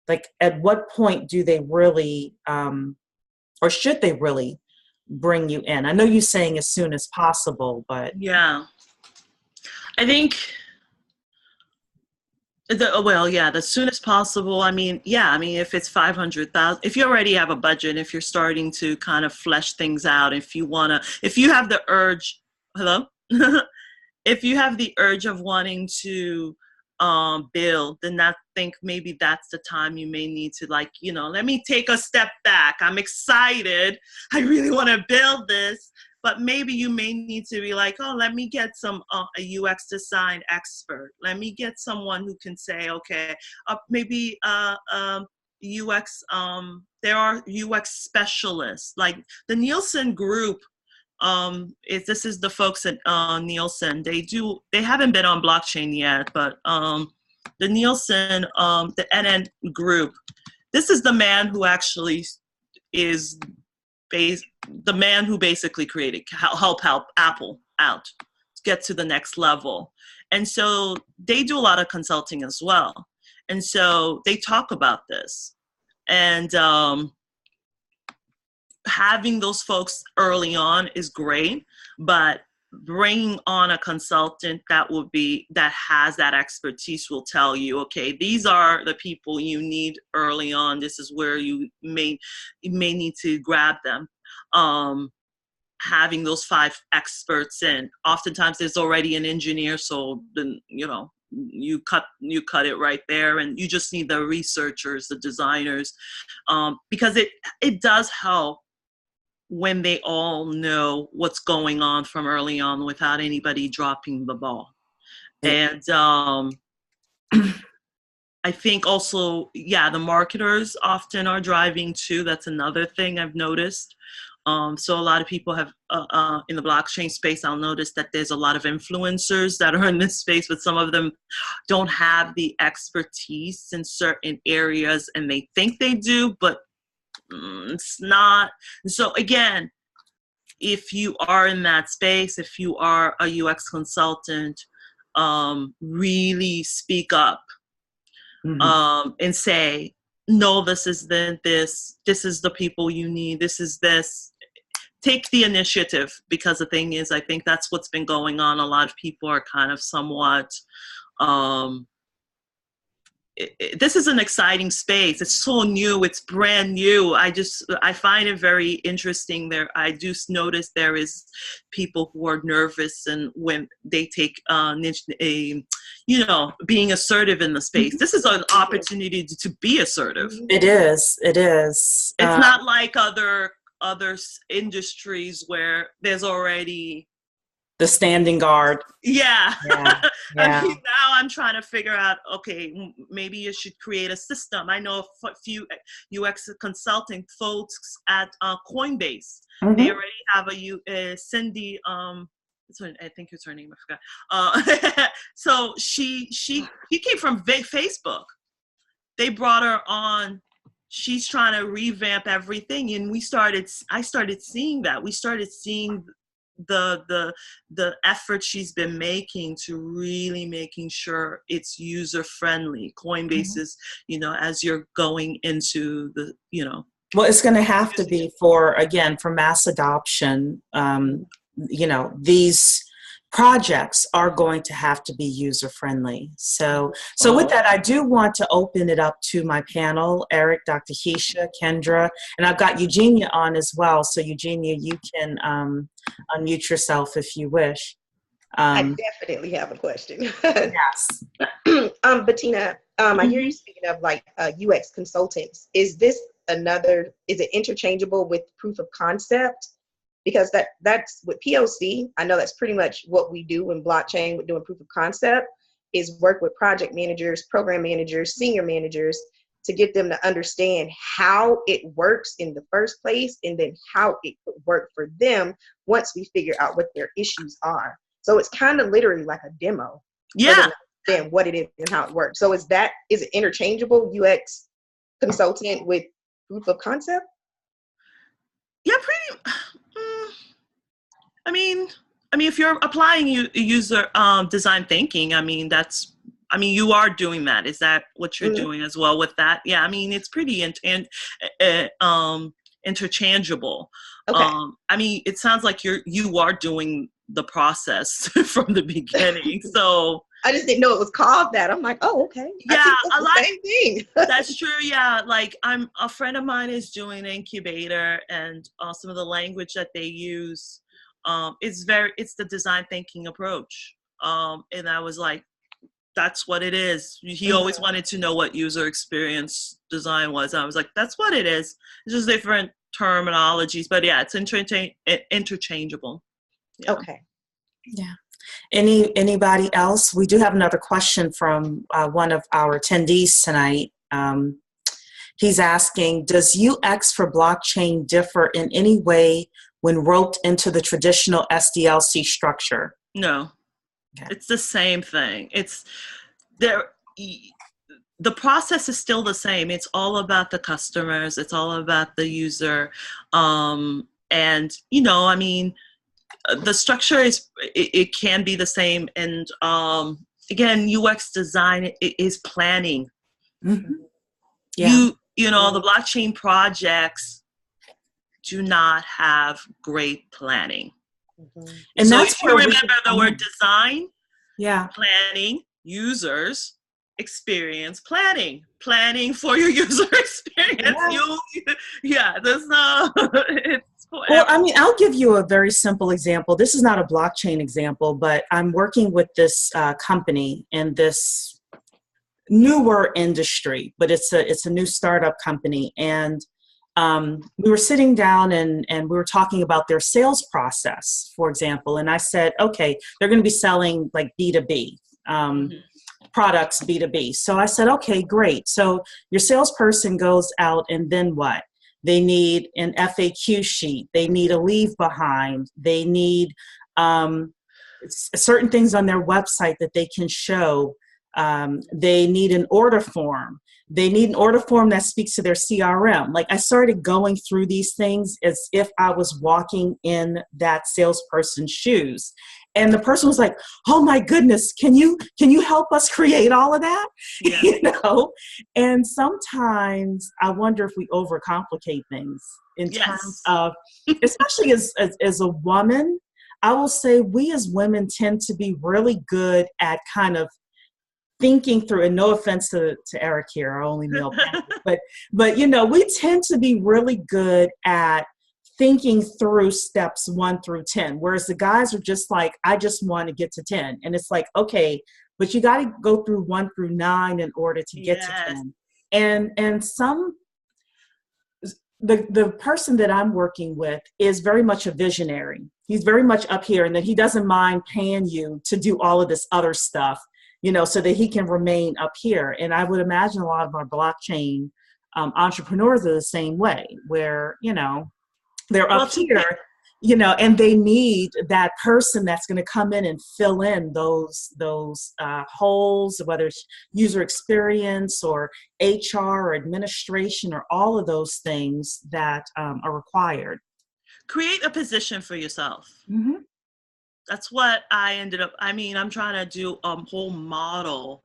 Like, at what point do they really, or should they really bring you in? I know you're saying as soon as possible, but yeah, I think the soon as possible. I mean, if it's 500,000, if you already have a budget, if you're starting to kind of flesh things out, if you have the urge, hello, if you have the urge of wanting to build, then I think maybe that's the time you may need to, like, let me take a step back. I'm excited. I really want to build this. But maybe you may need to be like, oh, let me get a UX design expert. Let me get someone who can say, okay, maybe UX, there are UX specialists. Like the Nielsen group, this is the folks at Nielsen. They haven't been on blockchain yet, but the Nielsen, the NN group, this is the man who actually is the man who basically help Apple out to get to the next level. And so they do a lot of consulting as well. And so they talk about this. And having those folks early on is great, but bringing on a consultant that has that expertise will tell you, okay, these are the people you need early on. This is where you may need to grab them. Having those 5 experts in, oftentimes there's already an engineer, so then you cut it right there, and you just need the researchers, the designers, because it does help when they all know what's going on from early on without anybody dropping the ball. And I think also, the marketers often are driving too. That's another thing I've noticed. So a lot of people have, in the blockchain space, I'll notice that there's a lot of influencers that are in this space, but some of them don't have the expertise in certain areas, and they think they do, but it's not. So again, if you are in that space, if you are a UX consultant, really speak up. And say, no, this is the people you need, this is this. Take the initiative, because the thing is, I think that's what's been going on. A lot of people are kind of somewhat, this is an exciting space. It's so new. It's brand new. I find it very interesting. I do notice there is people who are nervous, and when they take being assertive in the space. This is an opportunity to be assertive. It is. It's not like other industries where there's already the standing guard. Yeah. Yeah. I mean, now I'm trying to figure out, okay, maybe you should create a system. I know a few UX consulting folks at Coinbase. They already have Cindy, I think it's her name, I forgot. So she came from Facebook. They brought her on. She's trying to revamp everything, and I started seeing that. We started seeing the effort she's been making to really making sure it's user friendly. Coinbase is, as you're going into the, Well, it's going to have to be for mass adoption. These projects are going to have to be user friendly. So with that, I do want to open it up to my panel, Eric, Dr. Kecia, Kendra, and I've got Eugenia on as well. So Eugenia, you can unmute yourself if you wish. I definitely have a question. Yes. Bettina, I hear you speaking of like UX consultants. Is it interchangeable with proof of concept? Because that's with POC, I know that's pretty much what we do in blockchain with doing proof of concept, is work with project managers, program managers, senior managers to get them to understand how it works in the first place, and then how it could work for them once we figure out what their issues are. So it's kind of literally like a demo. Yeah. Understand what it is and how it works. So is it interchangeable, UX consultant with proof of concept? Yeah, pretty. I mean, I mean, if you're applying user design thinking, I mean, you are doing that. Is that what you're doing as well with that? Yeah, I mean, it's pretty interchangeable. Okay. I mean, it sounds like you are doing the process from the beginning. So I just didn't know it was called that. I'm like, oh, okay. Yeah, I think that's the same thing. That's true. Yeah, like a friend of mine is doing an incubator, and some of the language that they use, it's the design thinking approach. And I was like, that's what it is. He always wanted to know what user experience design was. And I was like, that's what it is. It's just different terminologies, but yeah, it's interchangeable. Yeah. Okay. Yeah. Anybody else? We do have another question from one of our attendees tonight. He's asking, does UX for blockchain differ in any way when roped into the traditional SDLC structure? No. Okay. It's the same thing. The process is still the same. It's all about the customers. It's all about the user. And, I mean, the structure it can be the same. And again, UX design is planning. Mm-hmm. Yeah. The blockchain projects do not have great planning. Mm-hmm. And so that's if you remember the word design, yeah, planning, users, experience, planning for your user experience. There's no. Well, I mean, I'll give you a very simple example. This is not a blockchain example, but I'm working with this company in this newer industry, but it's a new startup company. And we were sitting down and we were talking about their sales process, for example. And I said, okay, they're going to be selling like B2B products, B2B. So I said, okay, great. So your salesperson goes out and then what? They need an FAQ sheet. They need a leave behind. They need certain things on their website that they can show. They need an order form. They need an order form that speaks to their CRM. Like I started going through these things as if I was walking in that salesperson's shoes. And the person was like, oh my goodness, can you help us create all of that? Yeah. And sometimes I wonder if we overcomplicate things in terms of, especially as a woman, I will say we as women tend to be really good at kind of thinking through, and no offense to Eric here, our only male panelist, but we tend to be really good at thinking through steps 1 through 10, whereas the guys are just like, I just want to get to 10. And it's like, okay, but you got to go through 1 through 9 in order to get to 10. And the person that I'm working with is very much a visionary. He's very much up here, and that he doesn't mind paying you to do all of this other stuff, so that he can remain up here. And I would imagine a lot of our blockchain entrepreneurs are the same way, where, they're up here, and they need that person that's going to come in and fill in those holes, whether it's user experience or HR or administration or all of those things that are required. Create a position for yourself. Mm-hmm. That's what I'm trying to do a whole model,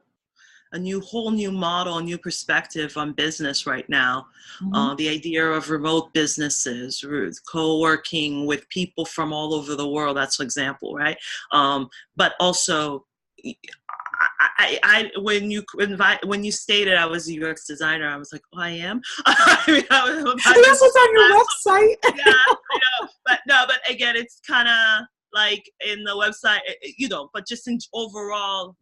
a whole new model, a new perspective on business right now. Mm-hmm. The idea of remote businesses, co-working with people from all over the world, that's an example, right? But also, when you stated I was a UX designer, I was like, oh, I am? That's what's on your website. Yeah, I know. But again, it's kind of like in the website, but just in overall,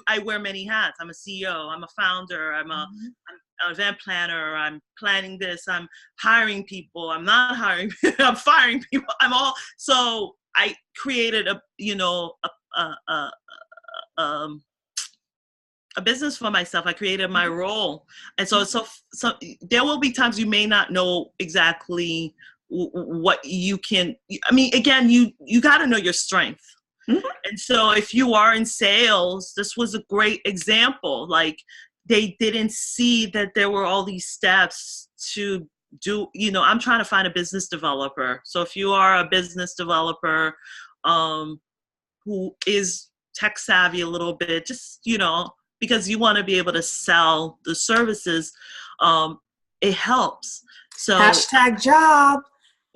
I wear many hats. I'm a CEO, I'm a founder, I'm an event planner, I'm planning this, I'm hiring people, I'm not hiring, I'm firing people, so I created a business for myself. I created my role. And so there will be times you may not know exactly what you can, again, you got to know your strength. Mm-hmm. And so if you are in sales, this was a great example. Like they didn't see that there were all these steps to do, I'm trying to find a business developer. So if you are a business developer, who is tech savvy a little bit, just, because you want to be able to sell the services, it helps. So Hashtag job.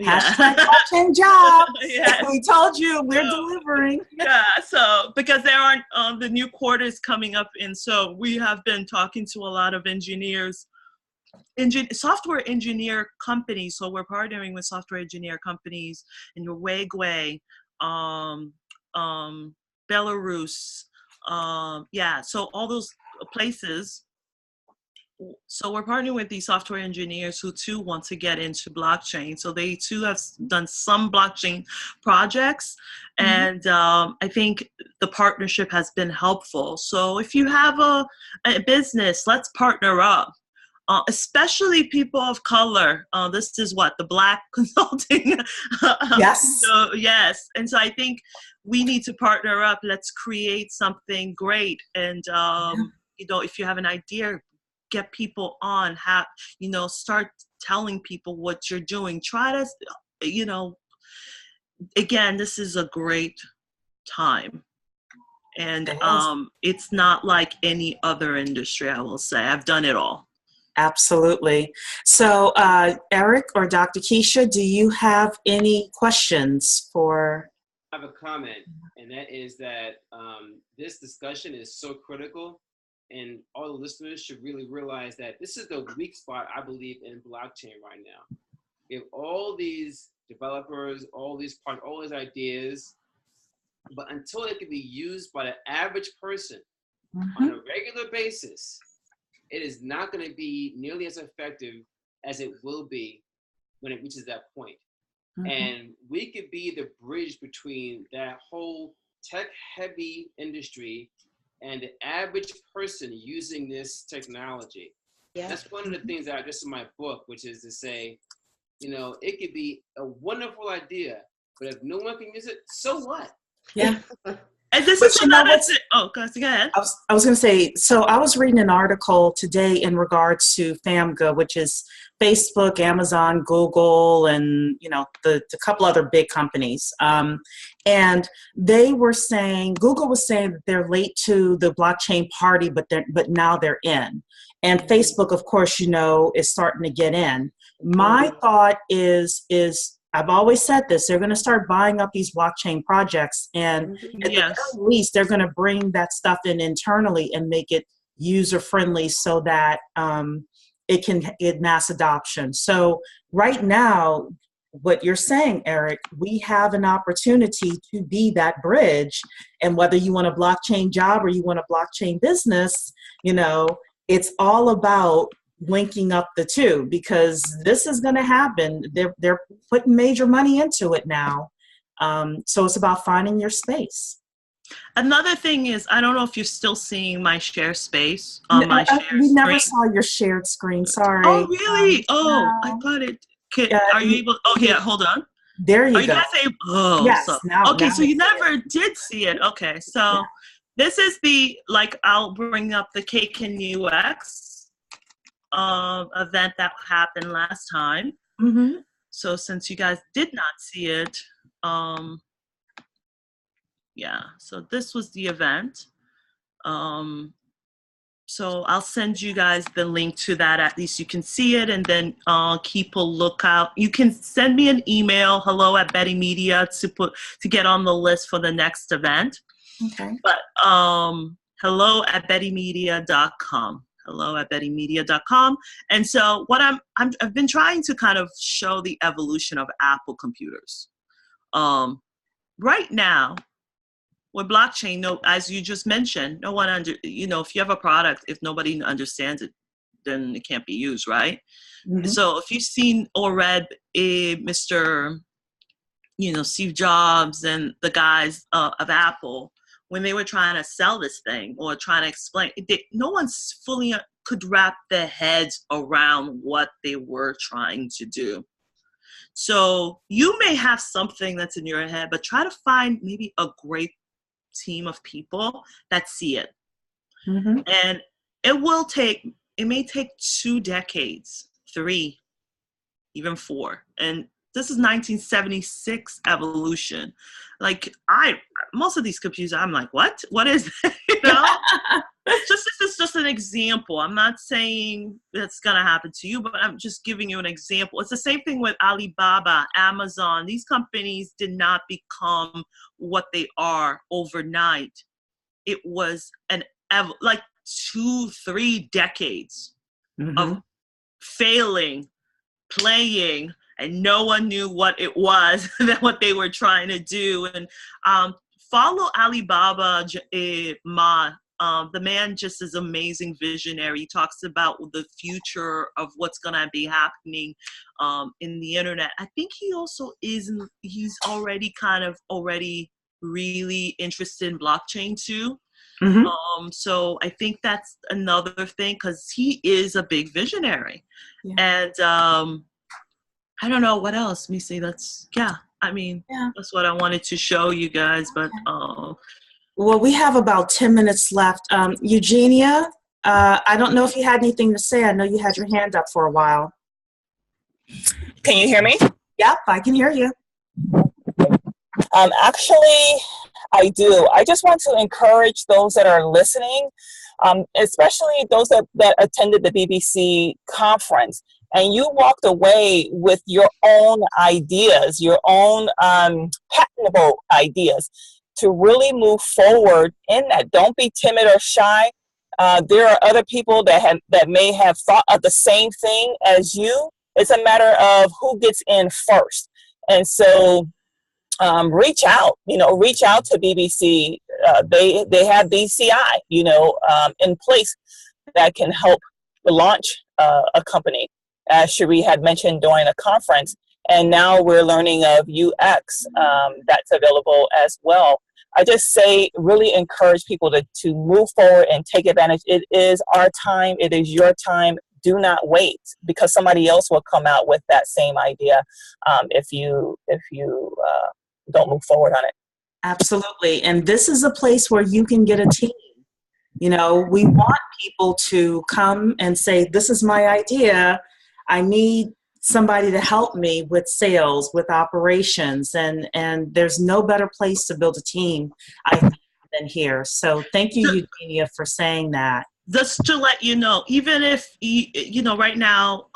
yeah. Hashtag blockchain job. Yes. We told you we're delivering. Yeah, so because there aren't the new quarter is coming up, and so we have been talking to a lot of engineers, software engineer companies. So we're partnering with software engineer companies in Uruguay, Belarus, so all those places. So we're partnering with these software engineers who too want to get into blockchain. So they too have done some blockchain projects, and I think the partnership has been helpful. So if you have a business, let's partner up. Especially people of color. This is what the Black consulting. Yes. Yes, and so I think we need to partner up. Let's create something great, and if you have an idea, get people on. Start telling people what you're doing. Try to, again, this is a great time. And it's not like any other industry, I will say. I've done it all. Absolutely. So, Eric or Dr. Kecia, do you have any questions for? I have a comment, and that is that this discussion is so critical, and all the listeners should really realize that this is the weak spot, I believe, in blockchain right now. We have all these developers, all these ideas, but until it can be used by the average person on a regular basis, it is not going to be nearly as effective as it will be when it reaches that point. And we could be the bridge between that whole tech-heavy industry and the average person using this technology. Yeah. That's one of the things that I address in my book, which is to say, it could be a wonderful idea, but if no one can use it, so what? Yeah. And this is another thing. Oh, go ahead. I was going to say, so I was reading an article today in regards to FAMGA, which is Facebook, Amazon, Google, and the couple other big companies. And they were saying, Google was saying that they're late to the blockchain party, but now they're in. And Facebook, of course, is starting to get in. My thought is I've always said this, they're going to start buying up these blockchain projects, and at the very least, they're going to bring that stuff in internally and make it user-friendly so that it can get mass adoption. So right now, what you're saying, Eric, we have an opportunity to be that bridge, and whether you want a blockchain job or you want a blockchain business, it's all about linking up the two, because this is going to happen. They're putting major money into it now. So it's about finding your space. Another thing is, I don't know if you're still seeing my share space on my share we screen. Never saw your shared screen. Sorry. Oh, really? No. I thought it. Are you able? Oh, yeah. Hold on. There you go. Are you guys able? Oh, yes. So, now you never did see it. Okay, so this is I'll bring up the Cake and UX event that happened last time. So since you guys did not see it, so this was the event. So I'll send you guys the link to that, at least you can see it, and then keep a lookout. You can send me an email, hello@Bettymedia, to get on the list for the next event. Okay. But hello@Bettymedia.com. hello@Bettymedia.com. And so what I've been trying to kind of show the evolution of Apple computers. Right now, with blockchain, as you just mentioned, no one if you have a product, if nobody understands it, then it can't be used, right? So if you've seen or read Mr. Steve Jobs and the guys of Apple, when they were trying to sell this thing or trying to explain, no one fully could wrap their heads around what they were trying to do. So you may have something that's in your head, but try to find maybe a great team of people that see it. And it may take 2 decades, 3, even 4. And this is 1976 evolution. Like most of these computers, I'm like, what is that? You know? This is just an example. I'm not saying that's going to happen to you, but I'm just giving you an example. It's the same thing with Alibaba, Amazon. These companies did not become what they are overnight. It was like 2-3 decades of failing, playing, and no one knew what it was, what they were trying to do. And follow Alibaba Ma. The man just is amazing visionary. He talks about the future of what's going to be happening in the internet. I think he also he's already really interested in blockchain too. So I think that's another thing, because he is a big visionary. Yeah. And I don't know what else. Let me see. That's what I wanted to show you guys. But well, we have about 10 minutes left. Eugenia, I don't know if you had anything to say. I know you had your hand up for a while. Can you hear me? Yep, I can hear you. Actually, I do. I just want to encourage those that are listening, especially those that attended the BBC conference, and you walked away with your own ideas, your own patentable ideas, to really move forward in that. Don't be timid or shy. There are other people that may have thought of the same thing as you. It's a matter of who gets in first. And so reach out to BBC. They have BCI, in place that can help launch a company, as Cheree had mentioned during the conference. And now we're learning of UX that's available as well. I just really encourage people to move forward and take advantage. It is our time. It is your time. Do not wait, because somebody else will come out with that same idea if you don't move forward on it. Absolutely. And this is a place where you can get a team. We want people to come and say, this is my idea. I need somebody to help me with sales, with operations, and there's no better place to build a team, I think, than here. So thank you, Eugenia, for saying that. Just to let you know, even if, right now,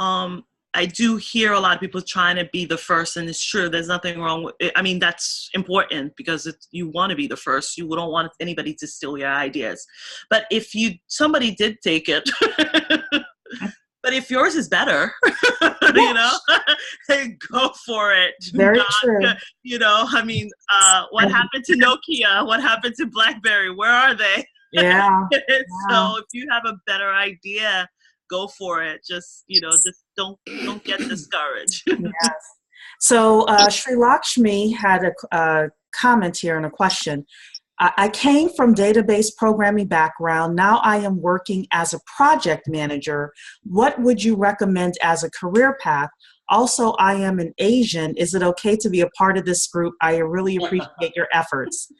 I do hear a lot of people trying to be the first, and it's true. There's nothing wrong with it. I mean, that's important, because you want to be the first. You don't want anybody to steal your ideas. But if somebody did take it, but if yours is better, go for it. Very true. What happened to Nokia? What happened to BlackBerry? Where are they? Yeah. So if you have a better idea, go for it. Just don't get discouraged. Yes. So Sri Lakshmi had a comment here and a question. I came from database programming background. Now I am working as a project manager. What would you recommend as a career path? Also, I am an Asian. Is it okay to be a part of this group? I really appreciate your efforts.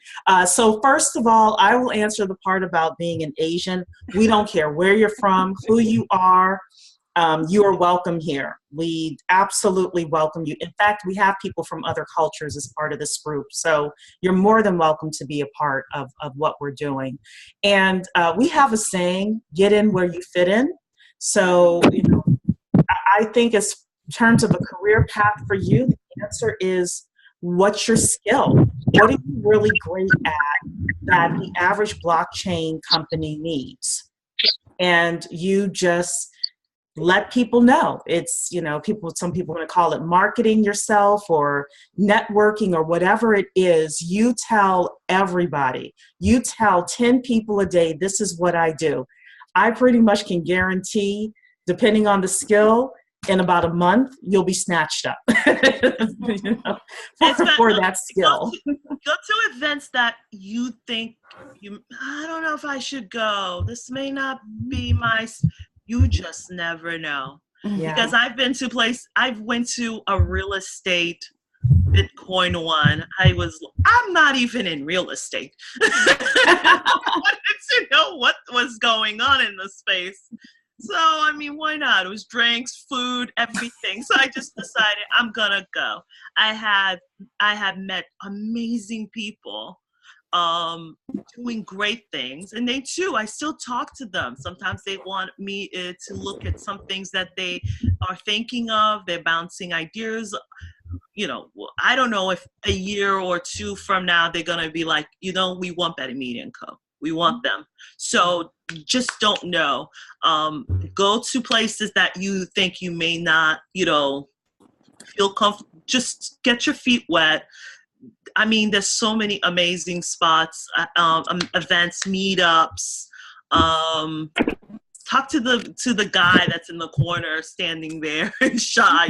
So first of all, I will answer the part about being an Asian. We don't care where you're from, who you are. You are welcome here. We absolutely welcome you. In fact, we have people from other cultures as part of this group. So you're more than welcome to be a part of what we're doing. And we have a saying, get in where you fit in. So, I think in terms of a career path for you, the answer is, what's your skill? What are you really great at that the average blockchain company needs? And you just let people know. It's, some people want to call it marketing yourself or networking or whatever it is. You tell everybody, you tell 10 people a day, this is what I do. I pretty much can guarantee, depending on the skill, in about a month, you'll be snatched up for that skill. Go to events that you think, I don't know if I should go. This may not be you just never know. Yeah. Because I went to a real estate Bitcoin one. I'm not even in real estate. I wanted to know what was going on in the space. So, I mean, why not? It was drinks, food, everything. So I just decided I'm gonna go. I had met amazing people, doing great things, and they too. I still talk to them. Sometimes they want me to look at some things that they are thinking of. They're bouncing ideas. I don't know if a year or two from now they're gonna be like, we want Bettymedia and Co. We want them. So just don't know. Go to places that you think you may not, feel comfortable. Just get your feet wet. I mean, there's so many amazing spots, events, meetups. Talk to the guy that's in the corner standing there and shy.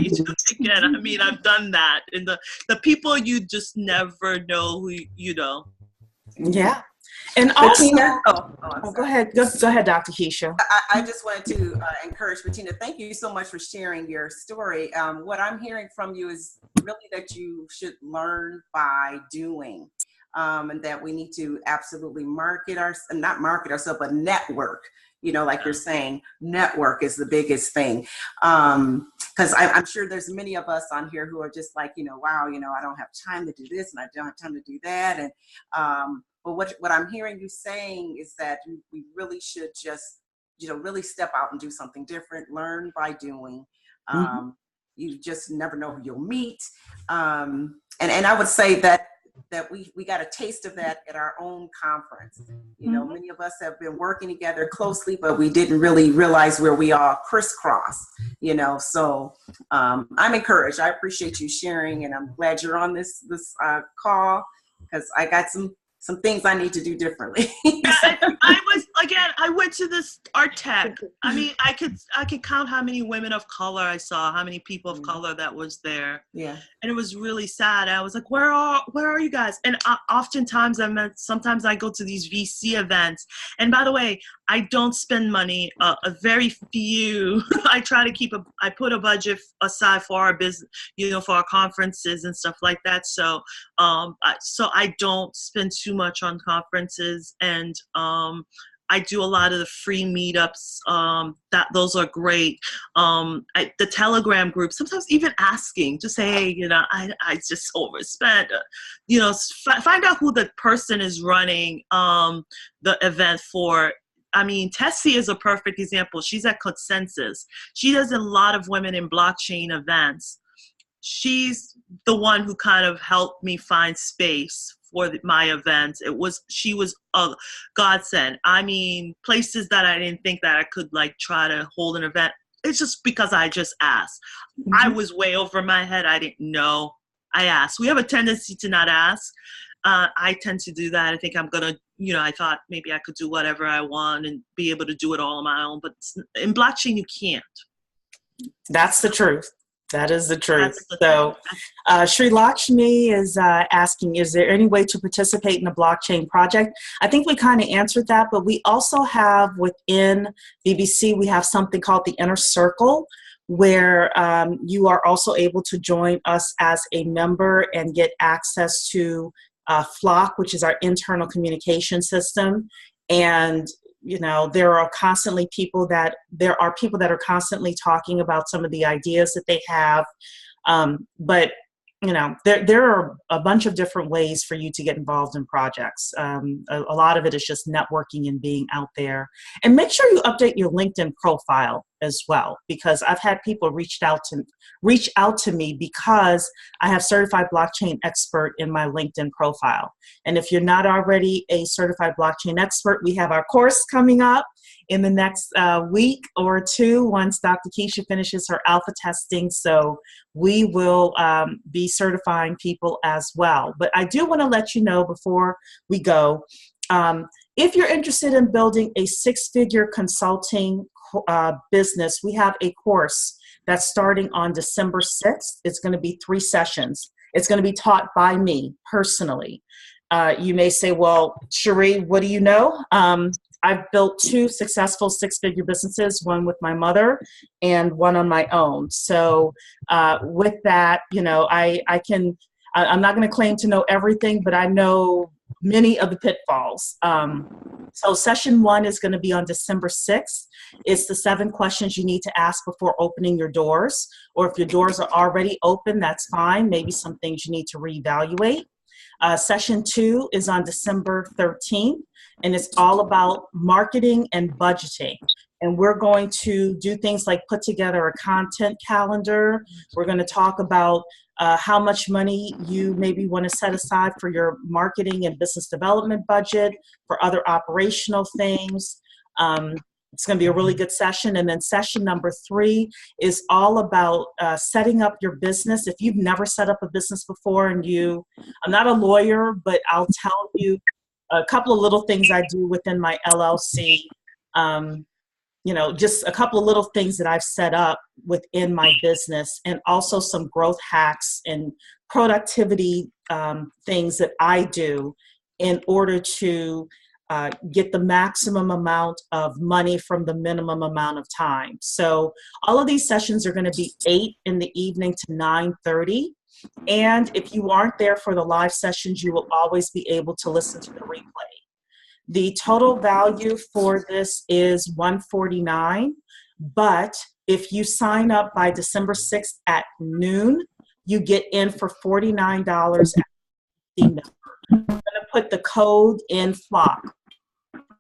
Again, I mean, I've done that. And the people you just never know who you know. Yeah. And also, Bettina, go ahead. Go ahead, Dr. Kecia. I just wanted to encourage Bettina. Thank you so much for sharing your story. What I'm hearing from you is really that you should learn by doing, and that we need to absolutely not market ourselves, but network. Like you're saying, network is the biggest thing. Because I'm sure there's many of us on here who are just like, wow, I don't have time to do this and I don't have time to do that. And but what I'm hearing you saying is that we really should just, really step out and do something different, learn by doing. You just never know who you'll meet. And I would say that we got a taste of that at our own conference. Many of us have been working together closely, but we didn't really realize where we all crisscross, so I'm encouraged. I appreciate you sharing, and I'm glad you're on this call, because I got some things I need to do differently. I went to this art tech. I mean, I could count how many women of color I saw, how many people of color that was there. Yeah. And it was really sad. I was like, where are you guys? And oftentimes sometimes I go to these VC events. And by the way, I don't spend money, a very few. I try to I put a budget aside for our business, for our conferences and stuff like that. So, so I don't spend too much on conferences, and I do a lot of the free meetups. Those are great. The Telegram group, sometimes even asking, just say, hey, I just overspent. Find out who the person is running the event for. I mean, Tessie is a perfect example. She's at Consensus. She does a lot of women in blockchain events. She's the one who kind of helped me find space for my events. She was a godsend. I mean, places that I didn't think that I could try to hold an event. It's just because I just asked. I was way over my head. I didn't know. I asked. We have a tendency to not ask. I tend to do that. I think I'm going to, I thought maybe I could do whatever I want and be able to do it all on my own. But in blockchain, you can't. That's the truth. That is the truth. So Sri Lakshmi is asking, is there any way to participate in a blockchain project? I think we kind of answered that, but we also have within BBC, we have something called the Inner Circle, where you are also able to join us as a member and get access to Flock, which is our internal communication system. And there are people that are constantly talking about some of the ideas that they have. But there are a bunch of different ways for you to get involved in projects. A lot of it is just networking and being out there. And make sure you update your LinkedIn profile as well, because I've had people reach out to me because I have certified blockchain expert in my LinkedIn profile. And if you're not already a certified blockchain expert, we have our course coming up in the next week or two once Dr. Kecia finishes her alpha testing. So we will be certifying people as well. But I do want to let you know before we go, if you're interested in building a six-figure consulting business, we have a course that's starting on December 6th. It's going to be 3 sessions. It's going to be taught by me personally. You may say, well, Cheree, what do you know? I've built 2 successful 6-figure businesses, one with my mother and one on my own. So with that, I'm not going to claim to know everything, but I know many of the pitfalls. So session 1 is going to be on December 6th. It's the 7 questions you need to ask before opening your doors, or if your doors are already open, that's fine. Maybe some things you need to reevaluate. Session 2 is on December 13th, and it's all about marketing and budgeting. And we're going to do things like put together a content calendar. We're going to talk about how much money you maybe want to set aside for your marketing and business development budget, for other operational things. It's going to be a really good session. And then session number 3 is all about setting up your business. If you've never set up a business before and I'm not a lawyer, but I'll tell you a couple of little things I do within my LLC. Just a couple of little things that I've set up within my business, and also some growth hacks and productivity things that I do in order to get the maximum amount of money from the minimum amount of time. So all of these sessions are going to be 8 in the evening to 9:30. And if you aren't there for the live sessions, you will always be able to listen to the replay. The total value for this is $149, but if you sign up by December 6th at noon, you get in for $49 at the number. I'm going to put the code in Flock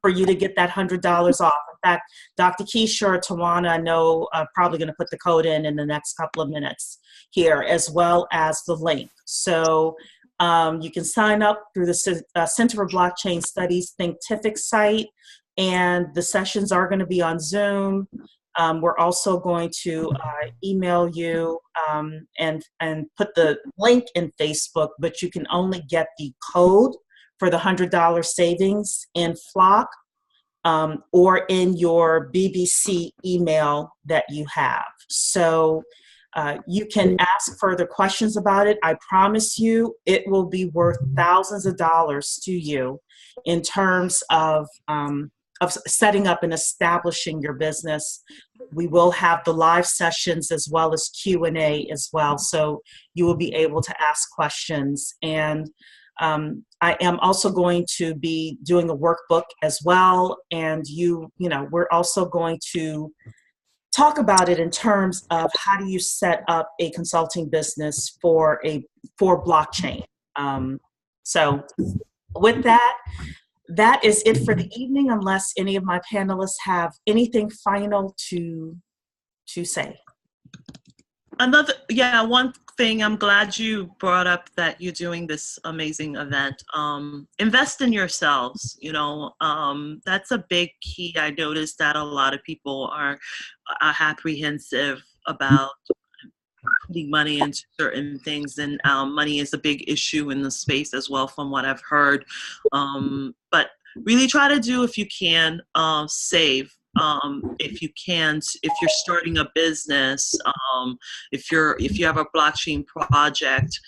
for you to get that $100 off. In fact, Dr. Kecia or Tawana, I know, probably going to put the code in the next couple of minutes here, as well as the link. So you can sign up through the Center for Blockchain Studies Thinkific site, and the sessions are going to be on Zoom. We're also going to email you and put the link in Facebook, but you can only get the code for the $100 savings in Flock or in your BBC email that you have. So you can ask further questions about it. I promise you it will be worth thousands of dollars to you in terms of setting up and establishing your business. We will have the live sessions as well as Q&A as well, so you will be able to ask questions. And I am also going to be doing a workbook as well, and we're also going to talk about it in terms of how do you set up a consulting business for blockchain. So with that, that is it for the evening, unless any of my panelists have anything final to say. One thing, I'm glad you brought up that you're doing this amazing event. Invest in yourselves, that's a big key. I noticed that a lot of people are apprehensive about putting money into certain things, and money is a big issue in the space as well, from what I've heard. But really try to do, if you can, save. If you can, if you're starting a business, if you have a blockchain project,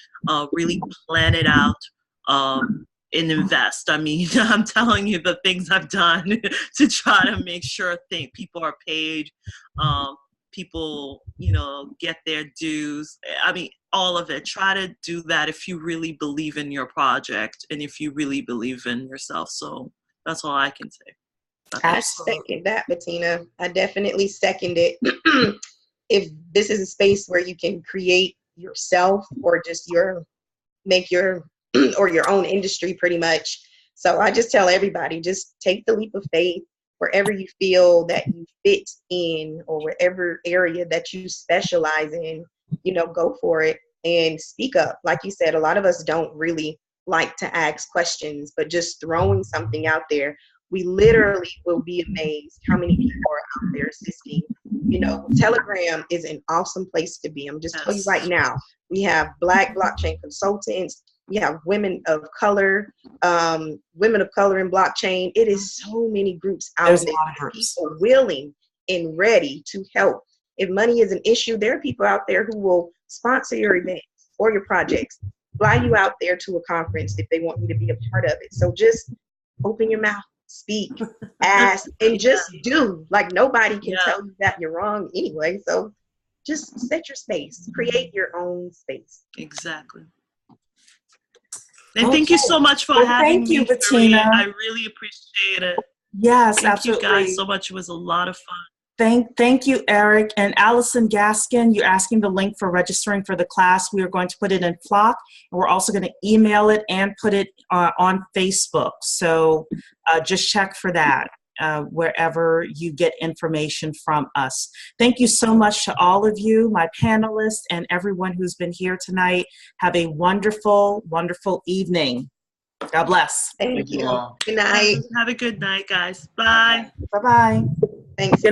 really plan it out and invest. I mean, I'm telling you the things I've done to try to make sure people are paid, people, get their dues. I mean, all of it. Try to do that if you really believe in your project and if you really believe in yourself. So that's all I can say. I second that, Bettina. I definitely second it. If this is a space where you can create yourself, or just make your own industry pretty much. So I just tell everybody, just take the leap of faith wherever you feel that you fit in, or wherever area that you specialize in, go for it and speak up. Like you said, a lot of us don't really like to ask questions, but just throwing something out there, we literally will be amazed how many people are out there assisting. Telegram is an awesome place to be. I'm just telling you right now, we have Black blockchain consultants, we have women of color in blockchain. It is so many groups out there, people willing and ready to help. If money is an issue, there are people out there who will sponsor your events or your projects, fly you out there to a conference if they want you to be a part of it. So just open your mouth, speak, ask, and just do. Like, nobody can tell you that you're wrong anyway. So just set your space, create your own space. Exactly. And thank you so much for having thank you, me, Bettina. Cheree. I really appreciate it. Yes, thank absolutely. you guys so much. It was a lot of fun. Thank you, Eric. And Allison Gaskin, you're asking the link for registering for the class. We are going to put it in Flock, and we're also going to email it and put it on Facebook. So just check for that wherever you get information from us. Thank you so much to all of you, my panelists, and everyone who's been here tonight. Have a wonderful, wonderful evening. God bless. Thank you. all. Good night. Have a good night, guys. Bye. Bye-bye. Thanks.